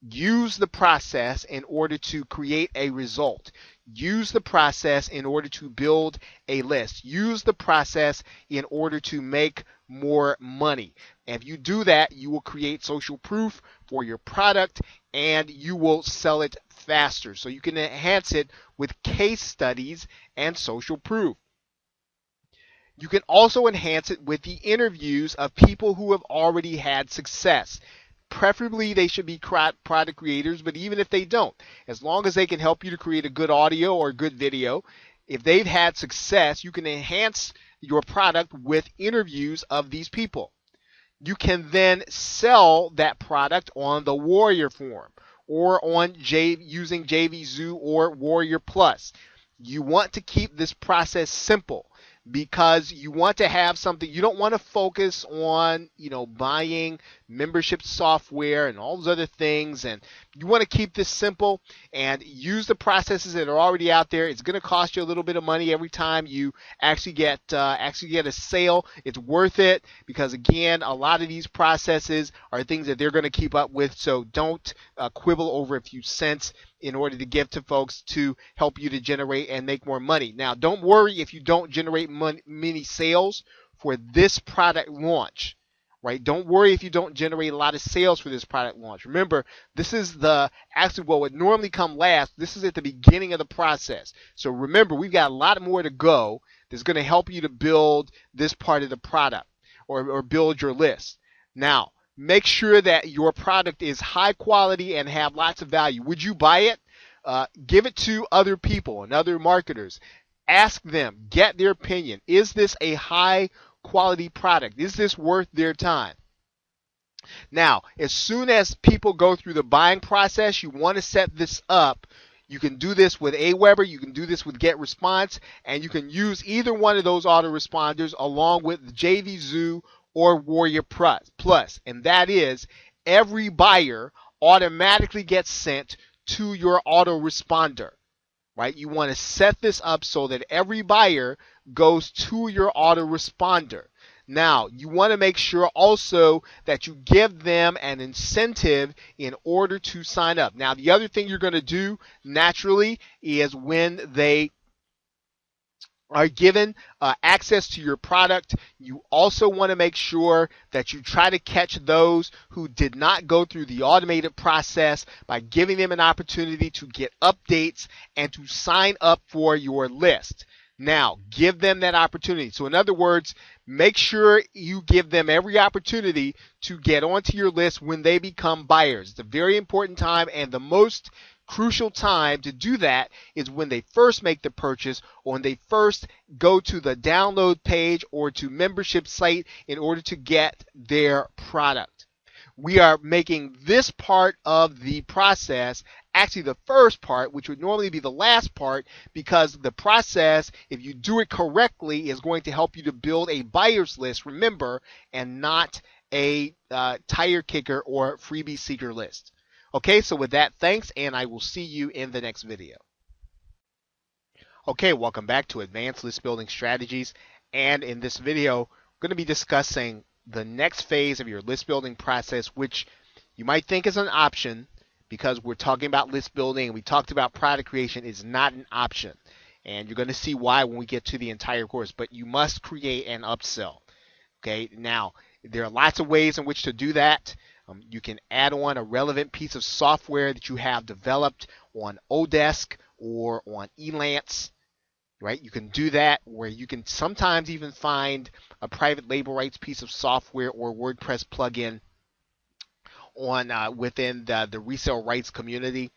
use the process in order to create a result. Use the process in order to build a list. Use the process in order to make more money. If you do that, you will create social proof for your product and you will sell it faster. So you can enhance it with case studies and social proof. You can also enhance it with the interviews of people who have already had success. Preferably, they should be product creators, but even if they don't, as long as they can help you to create a good audio or a good video, if they've had success, you can enhance your product with interviews of these people. You can then sell that product on the Warrior Forum or on using JVZoo or Warrior Plus. You want to keep this process simple because you want to have something. You don't want to focus on, buying membership software and all those other things, and you want to keep this simple and use the processes that are already out there. It's going to cost you a little bit of money every time you actually get a sale. It's worth it because, again, a lot of these processes are things that they're going to keep up with, so don't quibble over a few cents in order to give to folks to help you to generate and make more money. Now, don't worry if you don't generate many sales for this product launch, right? Don't worry if you don't generate a lot of sales for this product launch. Remember, this is actually what would normally come last. This is at the beginning of the process. So remember, we've got a lot more to go that's going to help you to build this part of the product or build your list. Now, make sure that your product is high quality and have lots of value. Would you buy it? Give it to other people and other marketers. Ask them, get their opinion. Is this a high quality product? Is this worth their time? Now, as soon as people go through the buying process, you want to set this up. You can do this with Aweber, you can do this with GetResponse, and you can use either one of those autoresponders along with JVZoo or Warrior Plus. And that is, every buyer automatically gets sent to your autoresponder. Right? You want to set this up so that every buyer goes to your autoresponder. Now, you want to make sure also that you give them an incentive in order to sign up. Now, the other thing you're going to do naturally is when they are given access to your product, you also want to make sure that you try to catch those who did not go through the automated process by giving them an opportunity to get updates and to sign up for your list. Now, give them that opportunity. So in other words, make sure you give them every opportunity to get onto your list when they become buyers. It's a very important time, and the most crucial time to do that is when they first make the purchase or when they first go to the download page or to membership site in order to get their product. We are making this part of the process actually the first part, which would normally be the last part, because the process, if you do it correctly, is going to help you to build a buyer's list, remember, and not a tire kicker or freebie seeker list. Okay, so with that, thanks, and I will see you in the next video. Okay, welcome back to Advanced List Building Strategies, and in this video, we're going to be discussing the next phase of your list building process, which you might think is an option because we're talking about list building and we talked about product creation. Is not an option, and you're going to see why when we get to the entire course, but you must create an upsell. Okay, now there are lots of ways in which to do that. You can add on a relevant piece of software that you have developed on Odesk or on Elance, right? You can do that, where you can sometimes even find a private label rights piece of software or WordPress plugin on within the resale rights community.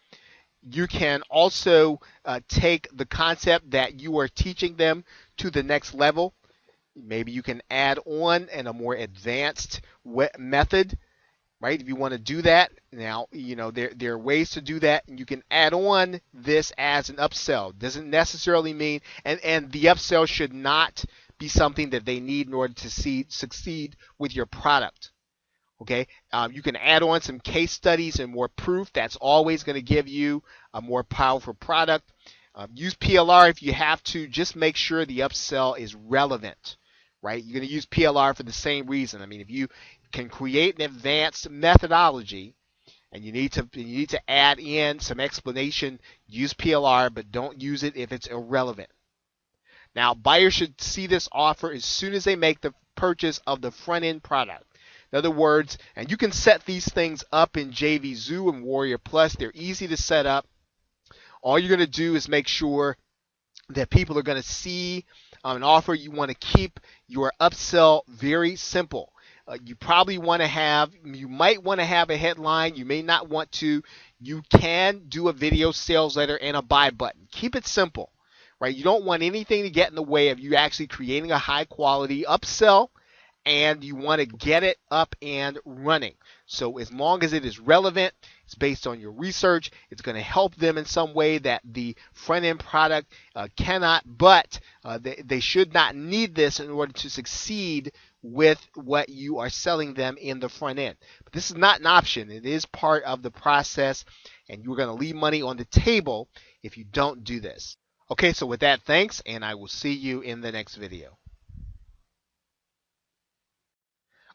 You can also take the concept that you are teaching them to the next level. Maybe you can add on in a more advanced method, right? If you want to do that, now there are ways to do that, and you can add on this as an upsell. Doesn't necessarily mean, and the upsell should not be something that they need in order to succeed with your product. Okay, you can add on some case studies and more proof. That's always going to give you a more powerful product. Use PLR if you have to. Just make sure the upsell is relevant, right? You're going to use PLR for the same reason. I mean, if you can create an advanced methodology and you need to add in some explanation, use PLR, but don't use it if it's irrelevant. Now, buyers should see this offer as soon as they make the purchase of the front end product. In other words, and you can set these things up in JVZoo and Warrior Plus. They're easy to set up. All you're going to do is make sure that people are going to see an offer. You want to keep your upsell very simple. You might want to have a headline. You may not want to. You can do a video sales letter and a buy button. Keep it simple, right? You don't want anything to get in the way of you actually creating a high quality upsell, and you want to get it up and running. So as long as it is relevant, it's based on your research, it's going to help them in some way that the front end product cannot, but they should not need this in order to succeed with what you are selling them in the front end. But this is not an option. It is part of the process, and you're going to leave money on the table if you don't do this. Okay, so with that, thanks, and I will see you in the next video.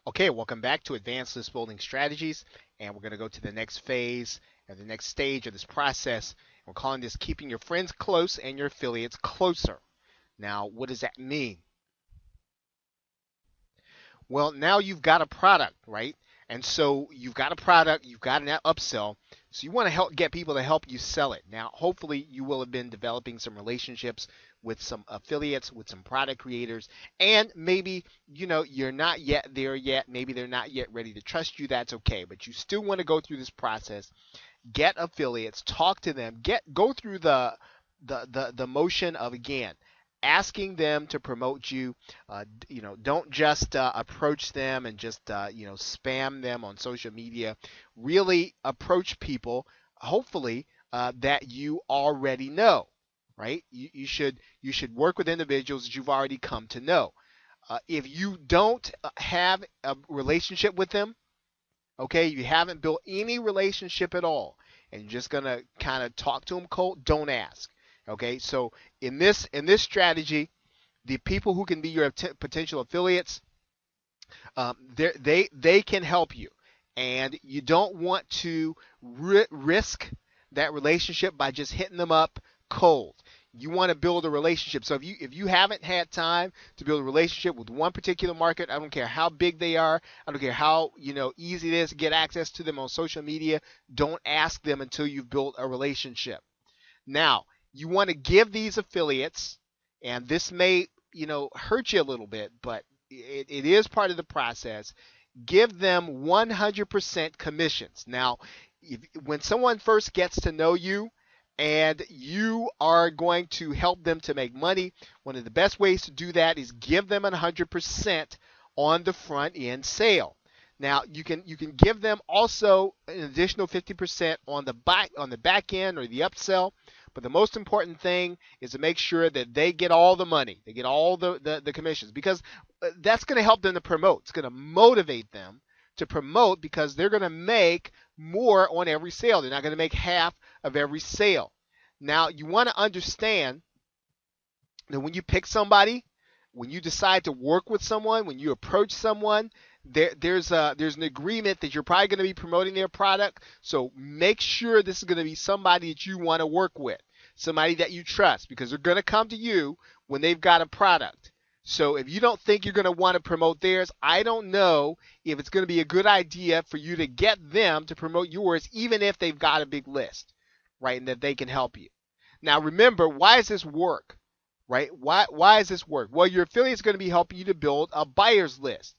Okay, welcome back to Advanced List Building Strategies, and we're going to go to the next phase and the next stage of this process. We're calling this keeping your friends close and your affiliates closer. Now, what does that mean? Well, now you've got a product, right? And so you've got a product, you've got an upsell, so you want to get people to help you sell it. Now, hopefully you will have been developing some relationships with some affiliates, with some product creators, and maybe, you're not yet there yet. Maybe they're not yet ready to trust you. That's okay, but you still want to go through this process, get affiliates, talk to them, go through the motion of, again, asking them to promote you. Don't just approach them and just spam them on social media. Really approach people, hopefully, that you already know, right? You should work with individuals that you've already come to know. If you don't have a relationship with them, okay, you haven't built any relationship at all, and you're just gonna kind of talk to them cold, don't ask. Okay, so in this strategy, the people who can be your potential affiliates, they can help you, and you don't want to risk that relationship by just hitting them up cold. You want to build a relationship. So if you haven't had time to build a relationship with one particular market, I don't care how big they are, I don't care how easy it is to get access to them on social media, don't ask them until you've built a relationship. Now, you want to give these affiliates, and this may hurt you a little bit, but it is part of the process. Give them 100% commissions. Now, when someone first gets to know you and you are going to help them to make money, one of the best ways to do that is give them 100% on the front end sale. Now you can give them also an additional 50% on the back end or the upsell. But the most important thing is to make sure that they get all the money. They get all the commissions, because that's going to help them to promote. It's going to motivate them to promote, because they're going to make more on every sale. They're not going to make half of every sale. Now, you want to understand that when you pick somebody, when you decide to work with someone, when you approach someone, there's an agreement that you're probably going to be promoting their product. So make sure this is going to be somebody that you want to work with, somebody that you trust, because they're going to come to you when they've got a product. So if you don't think you're going to want to promote theirs, I don't know if it's going to be a good idea for you to get them to promote yours, even if they've got a big list, right, and that they can help you. Now remember, why does this work, right? Why does this work? Well, your affiliate is going to be helping you to build a buyer's list.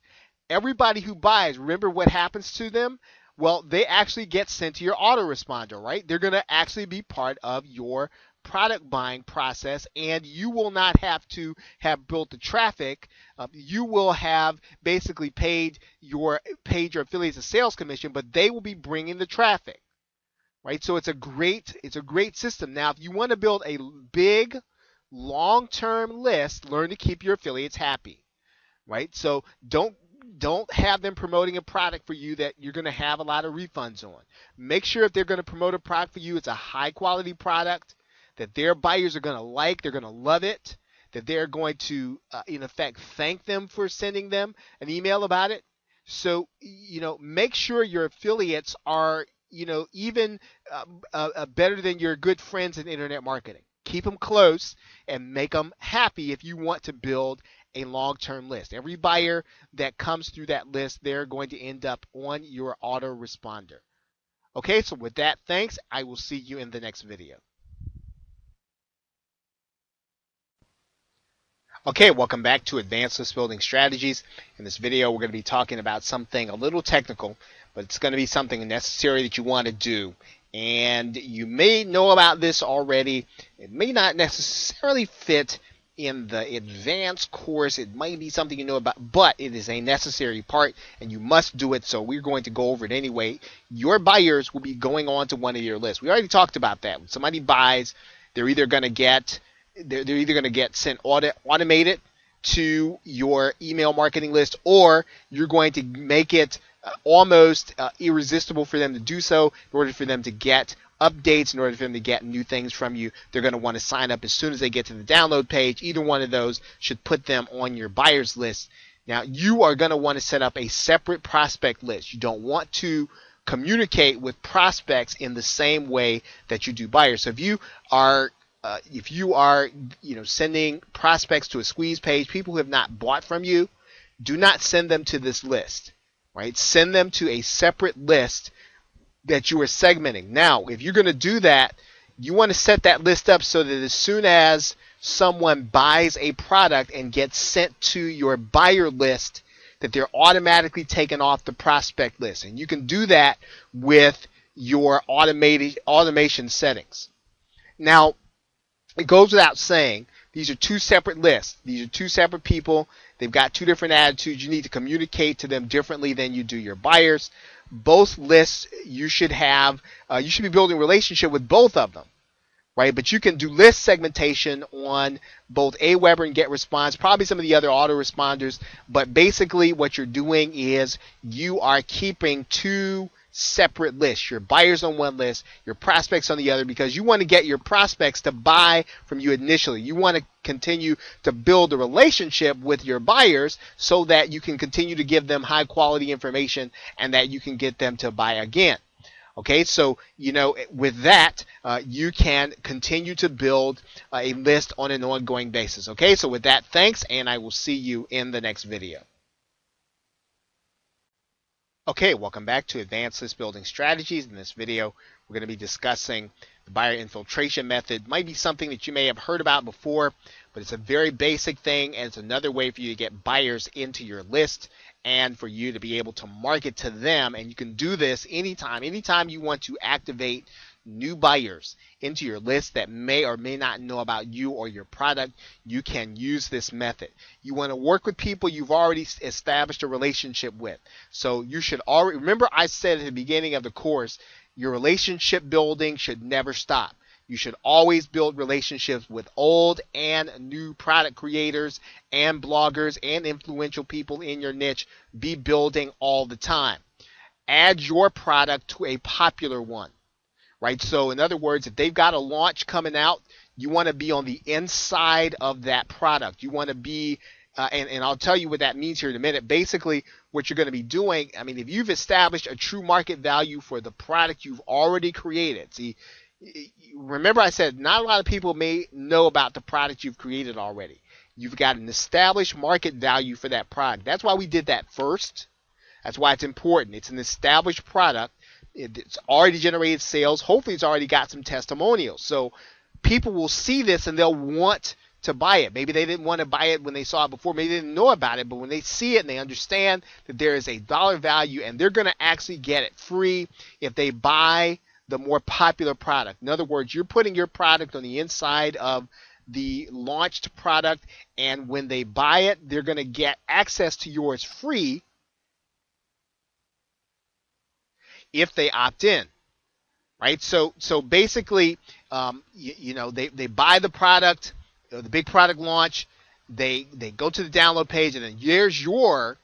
Everybody who buys, remember what happens to them? Well, they actually get sent to your autoresponder, right? They're going to actually be part of your product buying process, and you will not have to have built the traffic. You will have basically paid your affiliates a sales commission, but they will be bringing the traffic, right? So it's a great system. Now, if you want to build a big long-term list, learn to keep your affiliates happy, right? So don't have them promoting a product for you that you're going to have a lot of refunds on. Make sure if they're going to promote a product for you, it's a high quality product that their buyers are going to like, they're going to love it, that they're going to in effect thank them for sending them an email about it. So make sure your affiliates are even better than your good friends in internet marketing. Keep them close and make them happy if you want to build a long-term list. Every buyer that comes through that list, they're going to end up on your autoresponder. Okay, so with that, thanks. I will see you in the next video. Okay, welcome back to Advanced List Building Strategies. In this video, we're going to be talking about something a little technical, but it's going to be something necessary that you want to do. And you may know about this already. It may not necessarily fit in the advanced course. It might be something you know about, but it is a necessary part and you must do it. So we're going to go over it anyway. Your buyers will be going on to one of your lists. We already talked about that. When somebody buys, they're either going to get sent automated to your email marketing list, or you're going to make it almost irresistible for them to do so in order for them to get updates, in order for them to get new things from you. They're going to want to sign up as soon as they get to the download page. Either one of those should put them on your buyers list. Now, you are going to want to set up a separate prospect list. You don't want to communicate with prospects in the same way that you do buyers. So if you are sending prospects to a squeeze page, people who have not bought from you, do not send them to this list, right? Send them to a separate list that you are segmenting. Now, if you're going to do that, you want to set that list up so that as soon as someone buys a product and gets sent to your buyer list, that they're automatically taken off the prospect list. And you can do that with your automation settings. Now, it goes without saying, these are two separate lists. These are two separate people. They've got two different attitudes. You need to communicate to them differently than you do your buyers. Both lists, you should be building a relationship with both of them, right? But you can do list segmentation on both Aweber and GetResponse, probably some of the other autoresponders. But basically what you're doing is you are keeping two separate lists. Your buyers on one list, your prospects on the other, because you want to get your prospects to buy from you initially. You want to continue to build a relationship with your buyers so that you can continue to give them high quality information and that you can get them to buy again. Okay, so with that, you can continue to build a list on an ongoing basis. Okay, so with that, thanks, and I will see you in the next video. Okay, welcome back to Advanced List Building Strategies. In this video, we're going to be discussing the buyer infiltration method. It might be something that you may have heard about before, but it's a very basic thing, and it's another way for you to get buyers into your list and for you to be able to market to them. And you can do this anytime you want to activate new buyers into your list that may or may not know about you or your product. You can use this method. You want to work with people you've already established a relationship with. So you should already remember, I said at the beginning of the course, your relationship building should never stop. You should always build relationships with old and new product creators and bloggers and influential people in your niche. Be building all the time. Add your product to a popular one. Right? So in other words, if they've got a launch coming out, you want to be on the inside of that product. You want to be, and I'll tell you what that means here in a minute. Basically, what you're going to be doing, if you've established a true market value for the product you've already created. See, remember I said not a lot of people may know about the product you've created already. You've got an established market value for that product. That's why we did that first. That's why it's important. It's an established product. It's already generated sales. Hopefully it's already got some testimonials. So people will see this and they'll want to buy it. Maybe they didn't want to buy it when they saw it before. Maybe they didn't know about it, but when they see it and they understand that there is a dollar value and they're going to actually get it free if they buy the more popular product. In other words, you're putting your product on the inside of the launched product, and when they buy it, they're going to get access to yours free if they opt in. Right? So basically, they buy the product, the big product launch. They go to the download page, and then here's your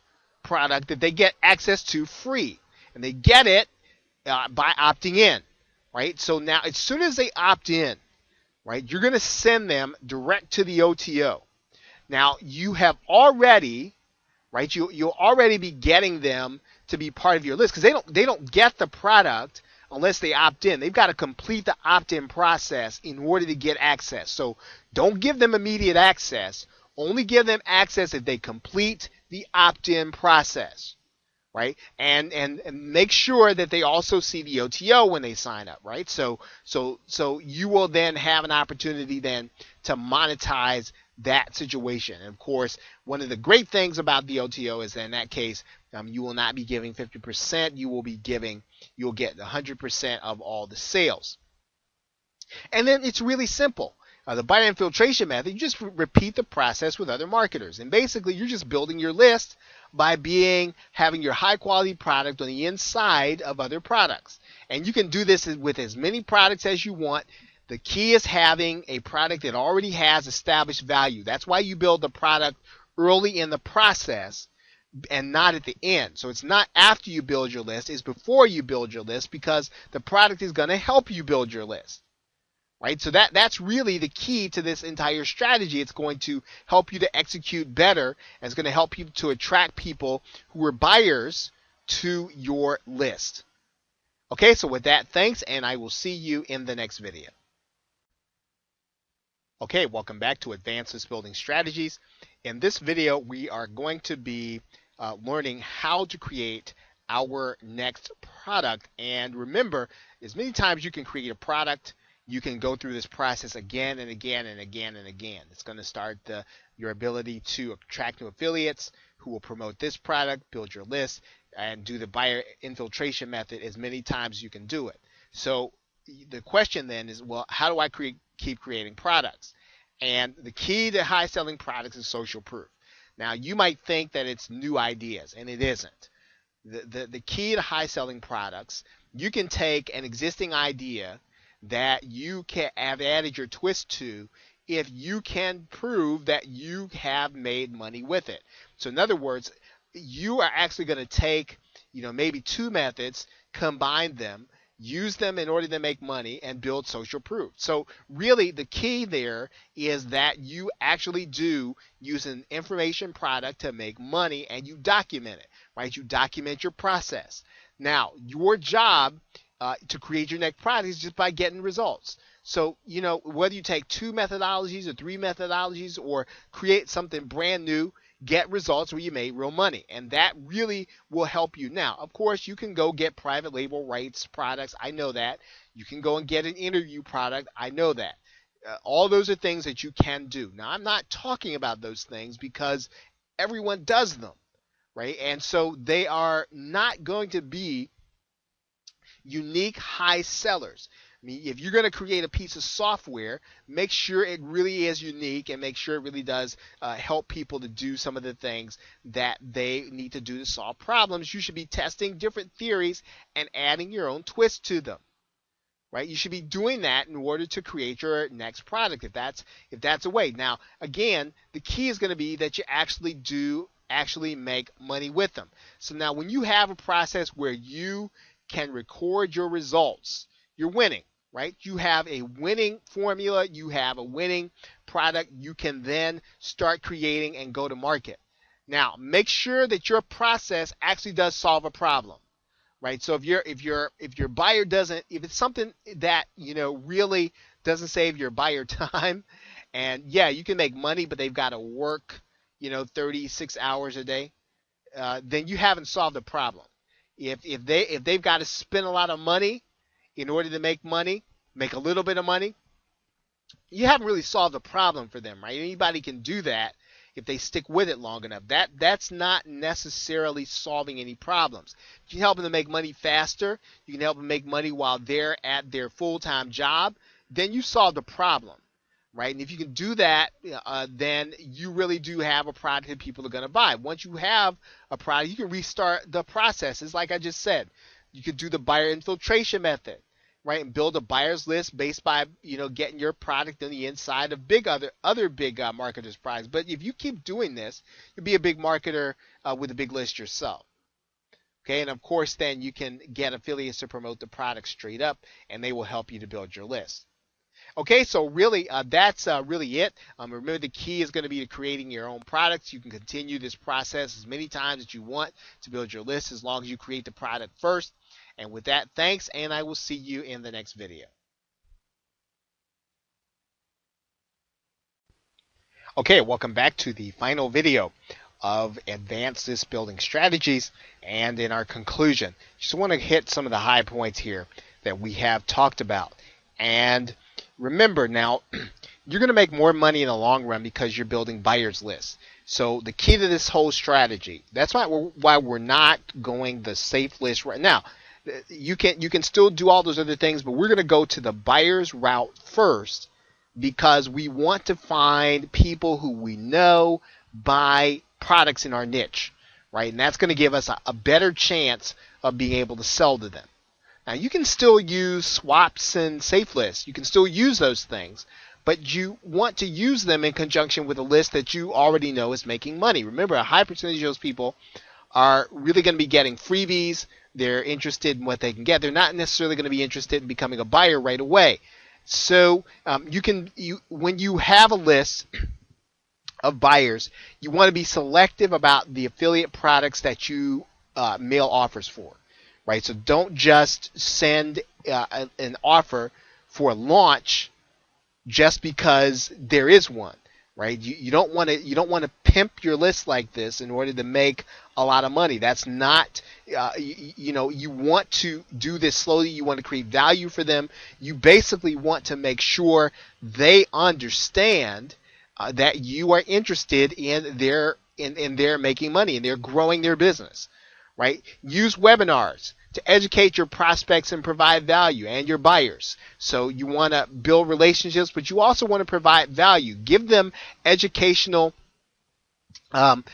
product that they get access to free, and they get it by opting in. Right? So now, as soon as they opt in, right, you're going to send them direct to the OTO. Now you have already, right, you'll already be getting them to be part of your list, because they don't get the product unless they opt in. They've got to complete the opt-in process in order to get access. So don't give them immediate access. Only give them access if they complete the opt-in process, right? And make sure that they also see the OTO when they sign up, right? So you will then have an opportunity then to monetize that situation. And of course, one of the great things about the OTO is that in that case, you will not be giving 50%. You'll get 100% of all the sales. And then it's really simple. The buyer infiltration method, you just repeat the process with other marketers. And basically, you're just building your list by having your high quality product on the inside of other products. And you can do this with as many products as you want. The key is having a product that already has established value. That's why you build the product early in the process and not at the end. So it's not after you build your list, it's before you build your list, because the product is going to help you build your list. Right? So that's really the key to this entire strategy. It's going to help you to execute better, and it's going to help you to attract people who are buyers to your list. Okay, so with that, thanks, and I will see you in the next video. Okay, welcome back to Advanced List Building Strategies. In this video, we are going to be learning how to create our next product. And remember, as many times you can create a product, you can go through this process again and again and again and again. It's going to start your ability to attract new affiliates who will promote this product, build your list, and do the buyer infiltration method as many times as you can do it. So the question then is, well, how do I keep creating products? And the key to high selling products is social proof. Now, you might think that it's new ideas, and it isn't. The key to high selling products, you can take an existing idea that you have added your twist to if you can prove that you have made money with it. So in other words, you are actually going to take, maybe two methods, combine them, use them in order to make money, and build social proof. So really the key there is that you actually do use an information product to make money, and you document it, right? You document your process. Now, your job to create your next product is just by getting results. So, whether you take two methodologies or three methodologies or create something brand new, get results where you made real money. And that really will help you. Now, of course, you can go get private label rights products. I know that. You can go and get an interview product. I know that. All those are things that you can do. Now, I'm not talking about those things because everyone does them, right? And so they are not going to be unique high sellers. I mean, if you're going to create a piece of software, make sure it really is unique, and make sure it really does help people to do some of the things that they need to do to solve problems. You should be testing different theories and adding your own twist to them, right? You should be doing that in order to create your next product, if that's a way. Now, again, the key is going to be that you actually make money with them. So now when you have a process where you can record your results, you're winning, right? You have a winning formula, you have a winning product, you can then start creating and go to market. Now, make sure that your process actually does solve a problem, right? So if your buyer doesn't, if it's something that, really doesn't save your buyer time, and yeah, you can make money, but they've got to work, 36 hours a day, then you haven't solved the problem. If they've got to spend a lot of money in order to make money, make a little bit of money, you haven't really solved a problem for them, right? Anybody can do that if they stick with it long enough. That's not necessarily solving any problems. You can help them to make money faster. You can help them make money while they're at their full-time job. Then you solved a problem, right? And if you can do that, then you really do have a product that people are going to buy. Once you have a product, you can restart the processes, like I just said. You could do the buyer infiltration method, right, and build a buyers list based by getting your product on the inside of other big marketers' products. But if you keep doing this, you'll be a big marketer with a big list yourself. Okay, and of course, then you can get affiliates to promote the product straight up, and they will help you to build your list. Okay, so really, that's really it. Remember, the key is going to be to creating your own products. You can continue this process as many times as you want to build your list, as long as you create the product first. And with that, thanks, and I will see you in the next video. Okay, welcome back to the final video of Advanced List Building Strategies, and in our conclusion, just want to hit some of the high points here that we have talked about. And remember now, you're going to make more money in the long run because you're building buyers lists. So the key to this whole strategy, that's why we're not going the safe list right now. You can still do all those other things, but we're going to go to the buyers route first, because we want to find people who we know buy products in our niche, right? And that's going to give us a better chance of being able to sell to them. Now, you can still use swaps and safe lists. You can still use those things, but you want to use them in conjunction with a list that you already know is making money. Remember, a high percentage of those people are really going to be getting freebies. They're interested in what they can get. They're not necessarily going to be interested in becoming a buyer right away. So when you have a list of buyers, you want to be selective about the affiliate products that you mail offers for, right? So don't just send an offer for a launch just because there is one, right? You don't want to pimp your list like this in order to make a lot of money. That's not, you want to do this slowly. You want to create value for them. You basically want to make sure they understand that you are interested in their making money, and they're growing their business, right? Use webinars to educate your prospects and provide value, and your buyers. So you want to build relationships, but you also want to provide value. Give them educational webinars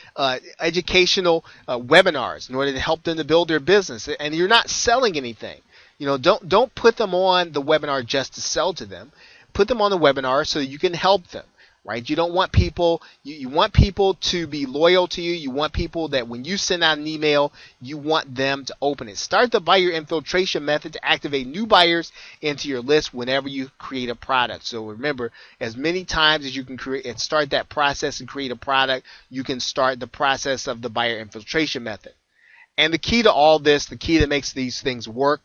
in order to help them to build their business. And you're not selling anything. Don't put them on the webinar just to sell to them. Put them on the webinar so that you can help them. Right? You don't want people, you want people to be loyal to you. You want people that when you send out an email, you want them to open it. Start the buyer infiltration method to activate new buyers into your list whenever you create a product. So remember, as many times as you can create and start that process and create a product, you can start the process of the buyer infiltration method. And the key to all this, the key that makes these things work,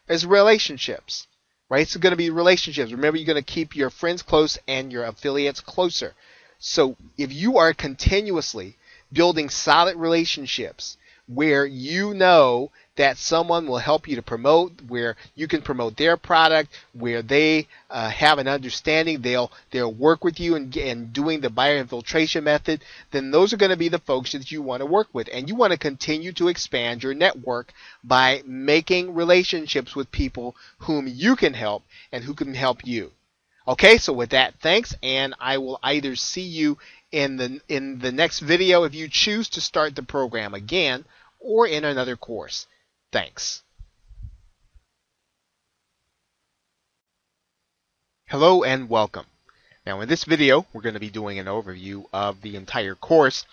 is relationships. Right? It's going to be relationships. Remember, you're going to keep your friends close and your affiliates closer. So if you are continuously building solid relationships where you know that someone will help you to promote, where you can promote their product, where they have an understanding, they'll work with you in doing the buyer infiltration method, then those are going to be the folks that you want to work with. And you want to continue to expand your network by making relationships with people whom you can help and who can help you. Okay, so with that, thanks, and I will either see you in the next video if you choose to start the program again, or in another course. Thanks. Hello and welcome. Now in this video, we're going to be doing an overview of the entire course,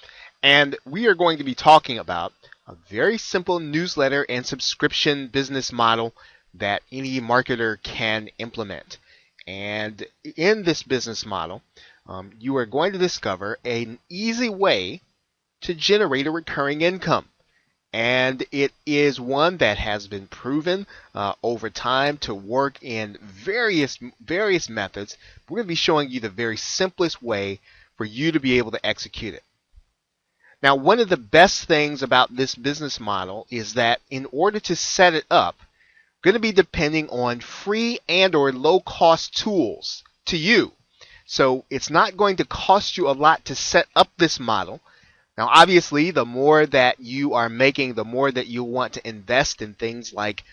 and we are going to be talking about a very simple newsletter and subscription business model that any marketer can implement. And in this business model, you are going to discover an easy way to generate a recurring income. And it is one that has been proven over time to work in various methods. We're going to be showing you the very simplest way for you to be able to execute it. Now, one of the best things about this business model is that in order to set it up, we're going to be depending on free and or low cost tools to you. So it's not going to cost you a lot to set up this model. Now, obviously, the more that you are making, the more that you want to invest in things like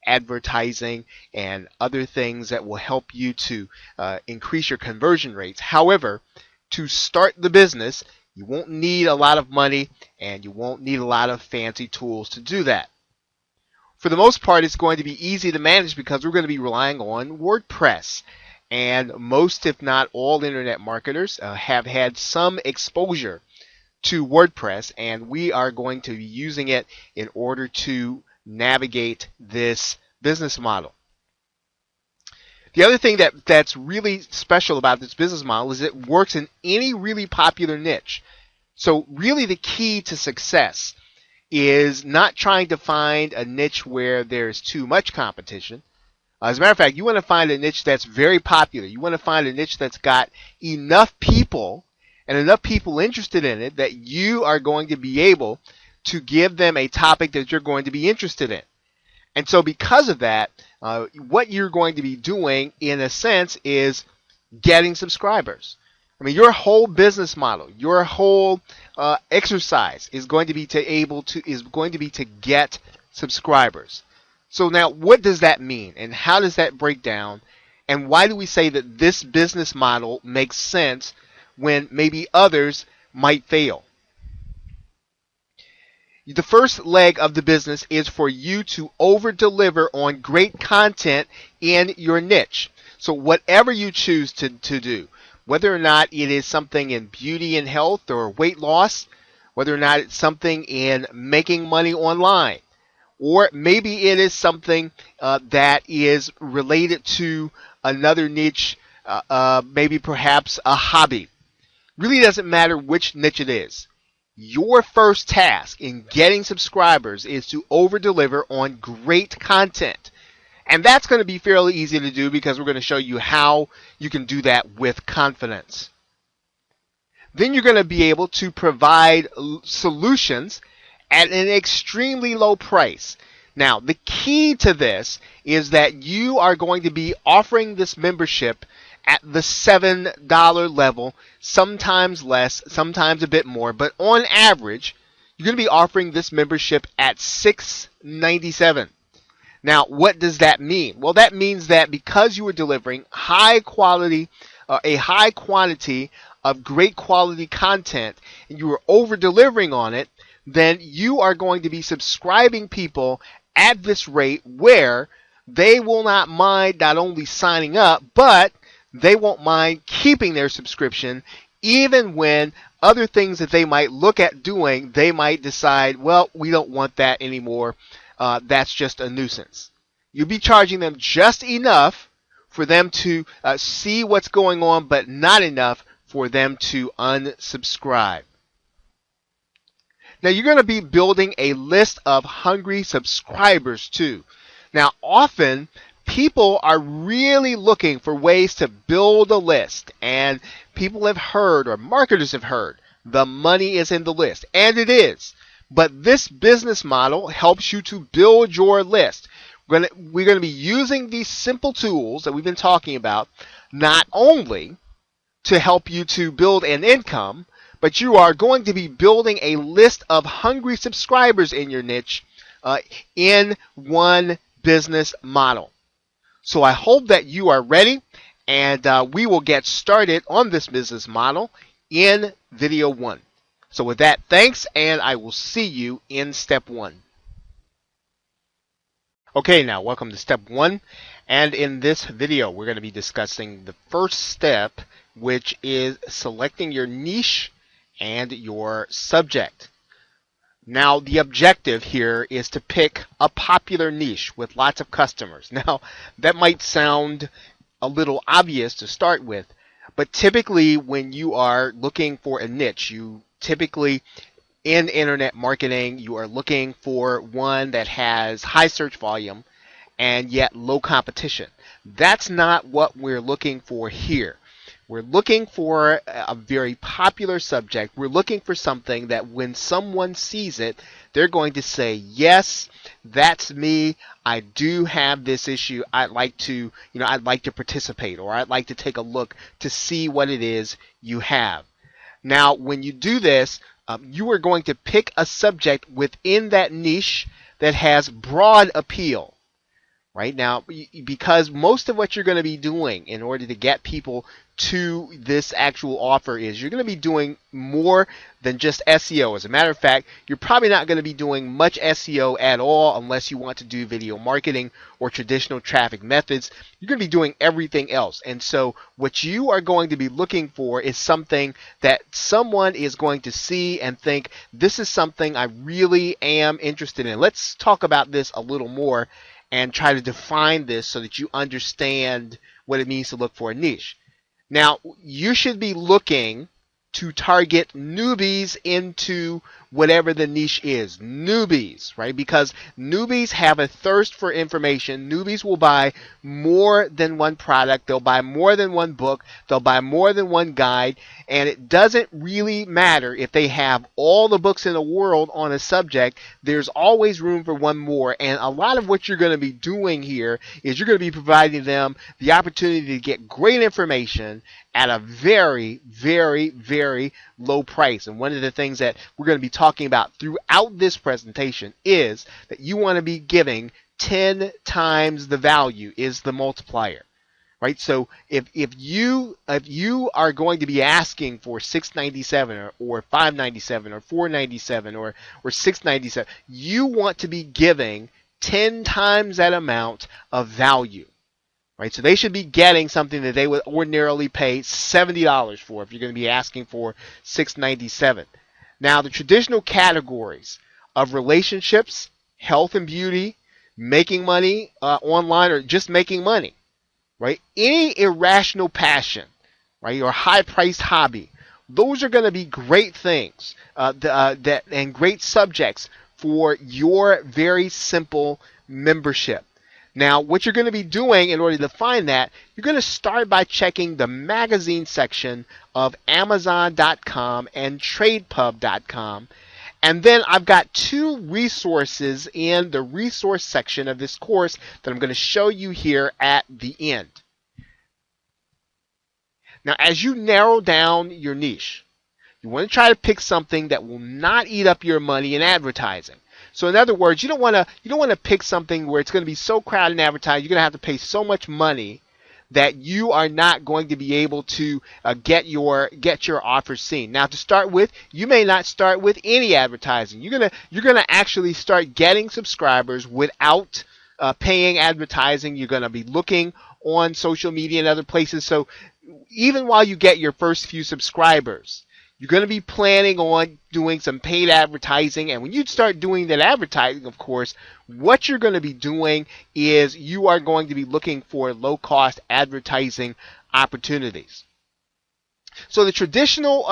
advertising and other things that will help you to increase your conversion rates. However, to start the business, you won't need a lot of money and you won't need a lot of fancy tools to do that. For the most part, it's going to be easy to manage because we're going to be relying on WordPress. And most, if not all, internet marketers have had some exposure to WordPress, and we are going to be using it in order to navigate this business model. The other thing that's really special about this business model is it works in any really popular niche. So really the key to success is not trying to find a niche where there's too much competition. As a matter of fact, you want to find a niche that's very popular. You want to find a niche that's got enough people and enough people interested in it that you are going to be able to give them a topic that you're going to be interested in. And so because of that, what you're going to be doing, in a sense, is getting subscribers. I mean, your whole business model, your whole exercise is going to be to get subscribers. So now, what does that mean, and how does that break down, and why do we say that this business model makes sense when maybe others might fail? The first leg of the business is for you to over-deliver on great content in your niche. So whatever you choose to do, whether or not it is something in beauty and health or weight loss, whether or not it's something in making money online, or maybe it is something that is related to another niche, maybe perhaps a hobby. Really doesn't matter which niche it is. Your first task in getting subscribers is to over-deliver on great content. And that's going to be fairly easy to do because we're going to show you how you can do that with confidence. Then you're going to be able to provide solutions at an extremely low price. Now, the key to this is that you are going to be offering this membership at the $7 level, sometimes less, sometimes a bit more, but on average, you're going to be offering this membership at $6.97. Now, what does that mean? Well, that means that because you are delivering a high quantity of great quality content, and you are over-delivering on it, then you are going to be subscribing people at this rate where they will not mind not only signing up, but they won't mind keeping their subscription, even when other things that they might look at doing, they might decide, well, we don't want that anymore. That's just a nuisance. You'll be charging them just enough for them to see what's going on, but not enough for them to unsubscribe. Now, you're going to be building a list of hungry subscribers too. Now, often people are really looking for ways to build a list, and people have heard, or marketers have heard, the money is in the list, and it is. But this business model helps you to build your list. We're going to be using these simple tools that we've been talking about, not only to help you to build an income, but you are going to be building a list of hungry subscribers in your niche in one business model. So I hope that you are ready, and we will get started on this business model in video 1. So with that, thanks, and I will see you in step 1. Okay, now welcome to step 1, and in this video we're going to be discussing the first step, which is selecting your niche and your subject. Now, the objective here is to pick a popular niche with lots of customers. Now, that might sound a little obvious to start with, but typically when you are looking for a niche, you typically, in internet marketing, you are looking for one that has high search volume and yet low competition. That's not what we're looking for here. We're looking for a very popular subject. We're looking for something that when someone sees it, they're going to say, yes, that's me. I do have this issue. I'd like to participate, or I'd like to take a look to see what it is you have. Now, when you do this, you are going to pick a subject within that niche that has broad appeal. Right now, because most of what you're going to be doing in order to get people to this actual offer is you're going to be doing more than just SEO. As a matter of fact, you're probably not going to be doing much SEO at all unless you want to do video marketing or traditional traffic methods. You're going to be doing everything else. And so what you are going to be looking for is something that someone is going to see and think, this is something I really am interested in. Let's talk about this a little more and try to define this so that you understand what it means to look for a niche. Now, you should be looking to target newbies into whatever the niche is. Newbies, right? Because newbies have a thirst for information. Newbies will buy more than one product. They'll buy more than one book. They'll buy more than one guide. And it doesn't really matter if they have all the books in the world on a subject. There's always room for one more. And a lot of what you're going to be doing here is you're going to be providing them the opportunity to get great information at a very, very, very low price. And one of the things that we're going to be talking about throughout this presentation is that you want to be giving 10 times the value is the multiplier. Right? So if you are going to be asking for $6.97 or $5.97 or $4.97 or $6.97, you want to be giving 10 times that amount of value. Right, so they should be getting something that they would ordinarily pay $70 for if you're going to be asking for $6.97. Now, the traditional categories of relationships, health and beauty, making money online, or just making money, right? Any irrational passion, right, or high-priced hobby, those are going to be great things and great subjects for your very simple membership. Now, what you're going to be doing in order to find that, you're going to start by checking the magazine section of Amazon.com and TradePub.com. And then I've got two resources in the resource section of this course that I'm going to show you here at the end. Now, as you narrow down your niche, you want to try to pick something that will not eat up your money in advertising. So in other words, you don't want to pick something where it's going to be so crowded in advertising, you're going to have to pay so much money that you are not going to be able to get your offers seen. Now, to start with, you may not start with any advertising. You're gonna actually start getting subscribers without paying advertising. You're going to be looking on social media and other places. So even while you get your first few subscribers, you're going to be planning on doing some paid advertising. And when you start doing that advertising, of course, what you're going to be doing is you are going to be looking for low-cost advertising opportunities. So the traditional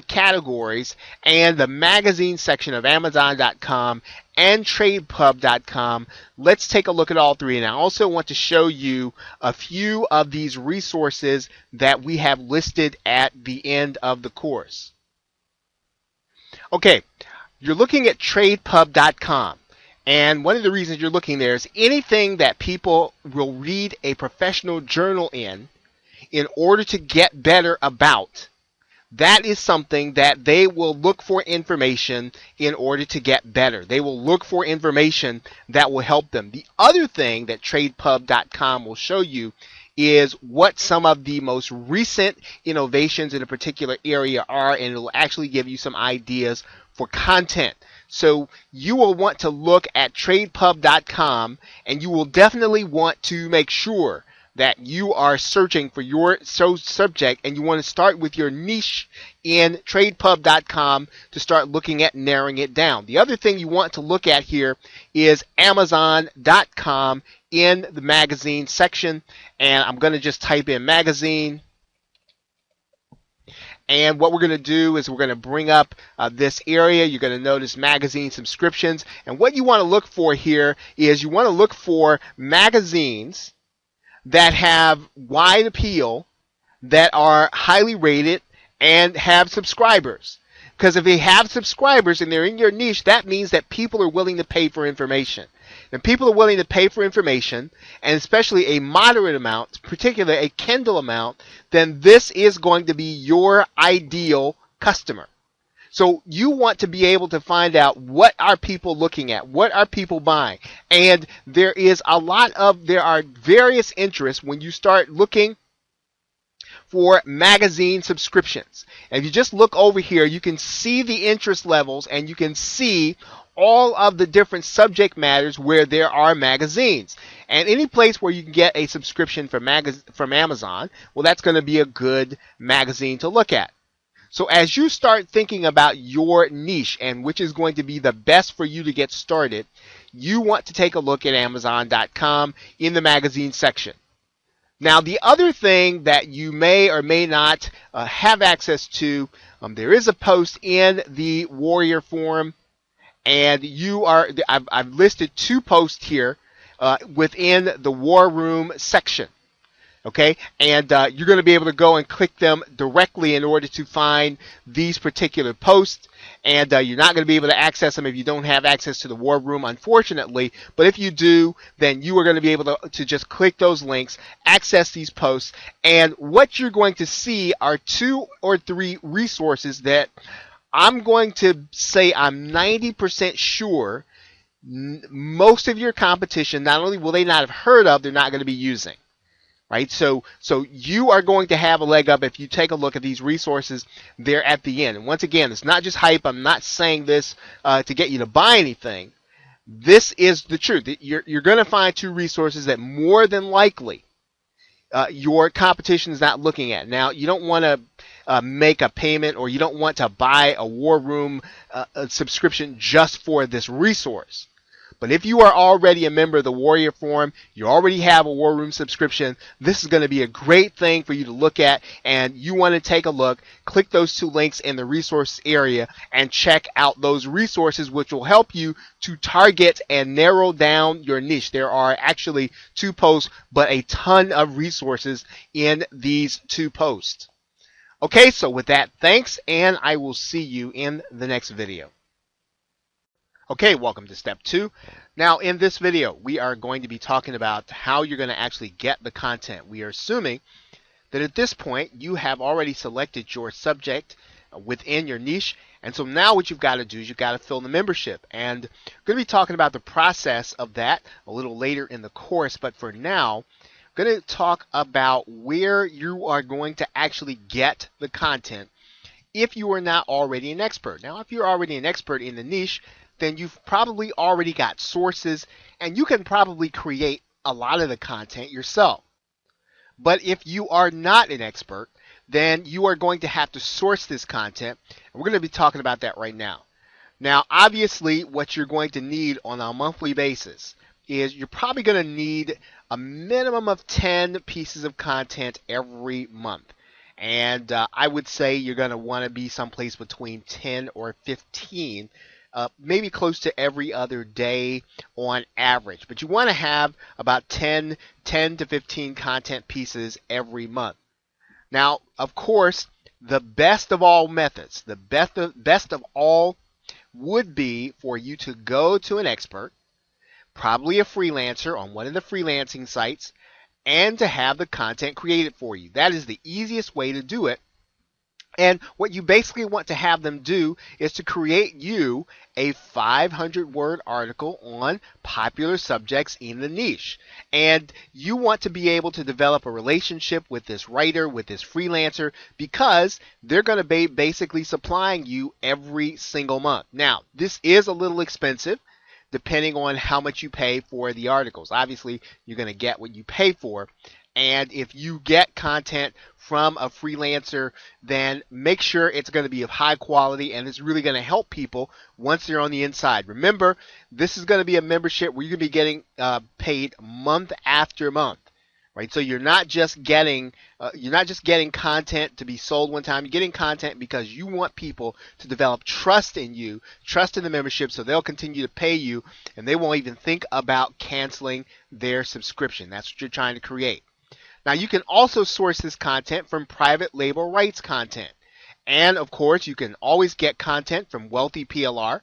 categories and the magazine section of Amazon.com and TradePub.com, let's take a look at all three. And I also want to show you a few of these resources that we have listed at the end of the course. Okay, you're looking at TradePub.com. And one of the reasons you're looking there is anything that people will read a professional journal in order to get better about, that is something that they will look for information in order to get better. They will look for information that will help them. The other thing that TradePub.com will show you is what some of the most recent innovations in a particular area are, and it will actually give you some ideas for content. So you will want to look at TradePub.com, and you will definitely want to make sure that you are searching for your subject, and you want to start with your niche in TradePub.com to start looking at narrowing it down. The other thing you want to look at here is Amazon.com in the magazine section, and I'm going to just type in magazine. And what we're going to do is we're going to bring up this area. You're going to notice magazine subscriptions. And what you want to look for here is you want to look for magazines that have wide appeal, that are highly rated and have subscribers. Because if they have subscribers and they're in your niche, that means that people are willing to pay for information. And people are willing to pay for information, and especially a moderate amount, particularly a Kindle amount, then this is going to be your ideal customer. So you want to be able to find out what are people looking at, what are people buying. And there are various interests when you start looking for magazine subscriptions. And if you just look over here, you can see the interest levels and you can see all of the different subject matters where there are magazines. And any place where you can get a subscription from Amazon, well, that's going to be a good magazine to look at. So as you start thinking about your niche and which is going to be the best for you to get started, you want to take a look at Amazon.com in the magazine section. Now, the other thing that you may or may not have access to, there is a post in the Warrior Forum, and I've listed 2 posts here within the War Room section. Okay, and you're going to be able to go and click them directly in order to find these particular posts. And you're not going to be able to access them if you don't have access to the War Room, unfortunately. But if you do, then you are going to be able to just click those links, access these posts, and what you're going to see are 2 or 3 resources that I'm going to say I'm 90% sure most of your competition, not only will they not have heard of, they're not going to be using. Right, so you are going to have a leg up if you take a look at these resources there at the end. And once again, it's not just hype. I'm not saying this to get you to buy anything. This is the truth. You're going to find 2 resources that more than likely your competition is not looking at. Now, you don't want to make a payment, or you don't want to buy a War Room subscription just for this resource. But if you are already a member of the Warrior Forum, you already have a War Room subscription, this is going to be a great thing for you to look at, and you want to take a look, click those 2 links in the resource area and check out those resources, which will help you to target and narrow down your niche. There are actually 2 posts, but a ton of resources in these 2 posts. Okay, so with that, thanks, and I will see you in the next video. Okay, welcome to step 2. Now, in this video, we are going to be talking about how you're going to actually get the content. We are assuming that at this point, you have already selected your subject within your niche. And so now what you've got to do is you've got to fill the membership. And I'm going to be talking about the process of that a little later in the course. But for now, I'm going to talk about where you are going to actually get the content if you are not already an expert. Now, if you're already an expert in the niche, then you've probably already got sources, and you can probably create a lot of the content yourself. But if you are not an expert, then you are going to have to source this content, and we're going to be talking about that right now. Now, obviously, what you're going to need on a monthly basis is you're probably going to need a minimum of 10 pieces of content every month. And I would say you're going to want to be someplace between 10 or 15, maybe close to every other day on average. But you want to have about 10 to 15 content pieces every month. Now, of course, the best of all methods, the best of all would be for you to go to an expert, probably a freelancer on one of the freelancing sites, and to have the content created for you. That is the easiest way to do it. And what you basically want to have them do is to create you a 500-word article on popular subjects in the niche. And you want to be able to develop a relationship with this writer, with this freelancer, because they're going to be basically supplying you every single month. Now, this is a little expensive, depending on how much you pay for the articles. Obviously, you're going to get what you pay for. And if you get content from a freelancer, then make sure it's going to be of high quality and it's really going to help people once they're on the inside. Remember, this is going to be a membership where you're going to be getting paid month after month, right? So you're not just getting content to be sold one time. You're getting content because you want people to develop trust in you, trust in the membership, so they'll continue to pay you and they won't even think about canceling their subscription. That's what you're trying to create. Now you can also source this content from private label rights content. And of course, you can always get content from Wealthy PLR.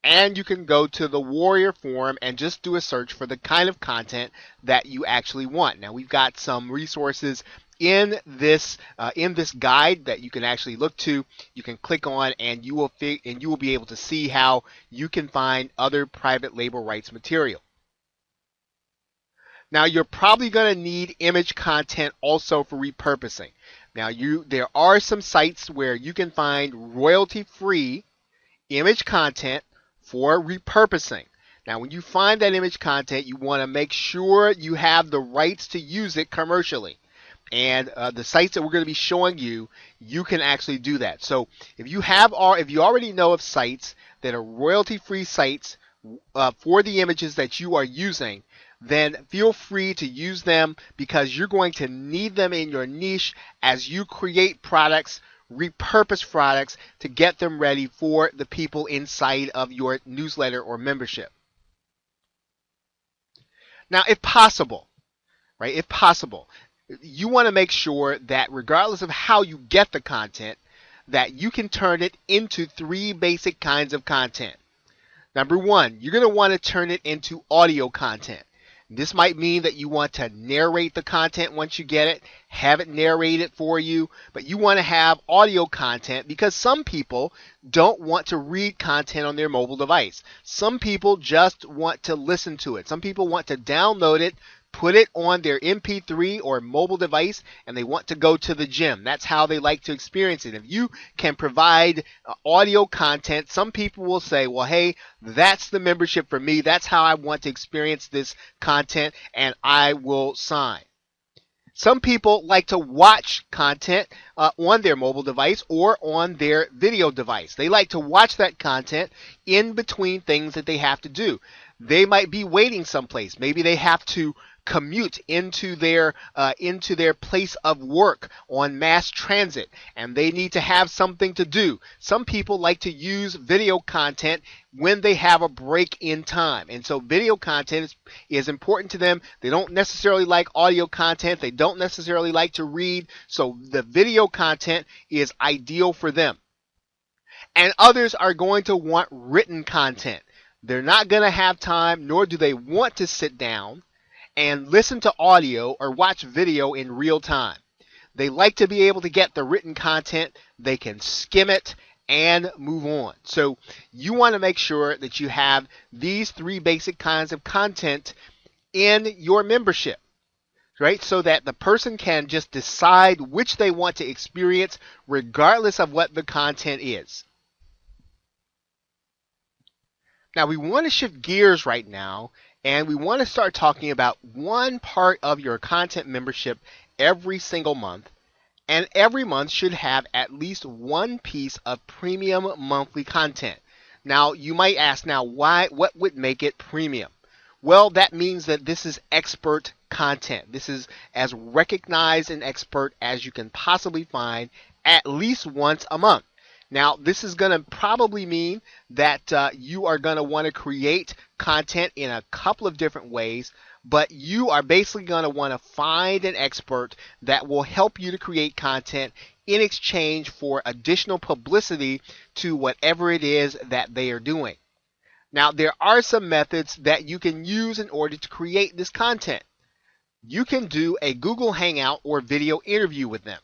And you can go to the Warrior Forum and just do a search for the kind of content that you actually want. Now we've got some resources in this guide that you can actually look to. You can click on, and you will be able to see how you can find other private label rights material. Now you're probably going to need image content also for repurposing. Now there are some sites where you can find royalty-free image content for repurposing. Now when you find that image content, you want to make sure you have the rights to use it commercially. And the sites that we're going to be showing you, you can actually do that. So if you already know of sites that are royalty-free sites for the images that you are using, then feel free to use them, because you're going to need them in your niche as you create products, repurpose products, to get them ready for the people inside of your newsletter or membership. Now, if possible, you want to make sure that regardless of how you get the content, that you can turn it into 3 basic kinds of content. Number 1, you're going to want to turn it into audio content. This might mean that you want to narrate the content once you get it, have it narrated for you, but you want to have audio content because some people don't want to read content on their mobile device. Some people just want to listen to it. Some people want to download it, put it on their MP3 or mobile device, and they want to go to the gym. That's how they like to experience it. If you can provide audio content, some people will say, well, hey, that's the membership for me. That's how I want to experience this content, and I will sign. Some people like to watch content on their mobile device or on their video device. They like to watch that content in between things that they have to do. They might be waiting someplace. Maybe they have to commute into their place of work on mass transit, and they need to have something to do. Some people like to use video content when they have a break in time, and so video content is important to them. They don't necessarily like audio content. They don't necessarily like to read, so the video content is ideal for them. And others are going to want written content. They're not going to have time, nor do they want to sit down and listen to audio or watch video in real time. They like to be able to get the written content. They can skim it and move on. So you want to make sure that you have these 3 basic kinds of content in your membership, right? So that the person can just decide which they want to experience regardless of what the content is. Now we want to shift gears right now, and we want to start talking about one part of your content membership every single month. And every month should have at least one piece of premium monthly content. Now you might ask, what would make it premium? Well, that means that this is expert content. This is as recognized and expert as you can possibly find at least once a month. Now, this is going to probably mean that you are going to want to create content in a couple of different ways, but you are basically going to want to find an expert that will help you to create content in exchange for additional publicity to whatever it is that they are doing. Now, there are some methods that you can use in order to create this content. You can do a Google Hangout or video interview with them.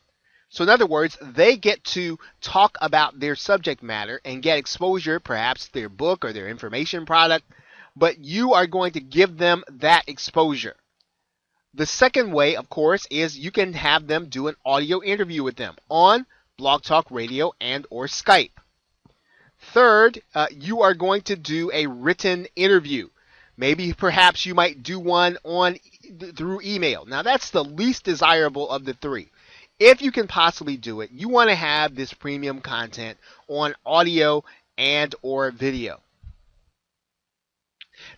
So in other words, they get to talk about their subject matter and get exposure, perhaps their book or their information product, but you are going to give them that exposure. The second way, of course, is you can have them do an audio interview with them on Blog Talk Radio and or Skype. Third, you are going to do a written interview. Maybe perhaps you might do one through email. Now that's the least desirable of the 3. If you can possibly do it, you want to have this premium content on audio and or video.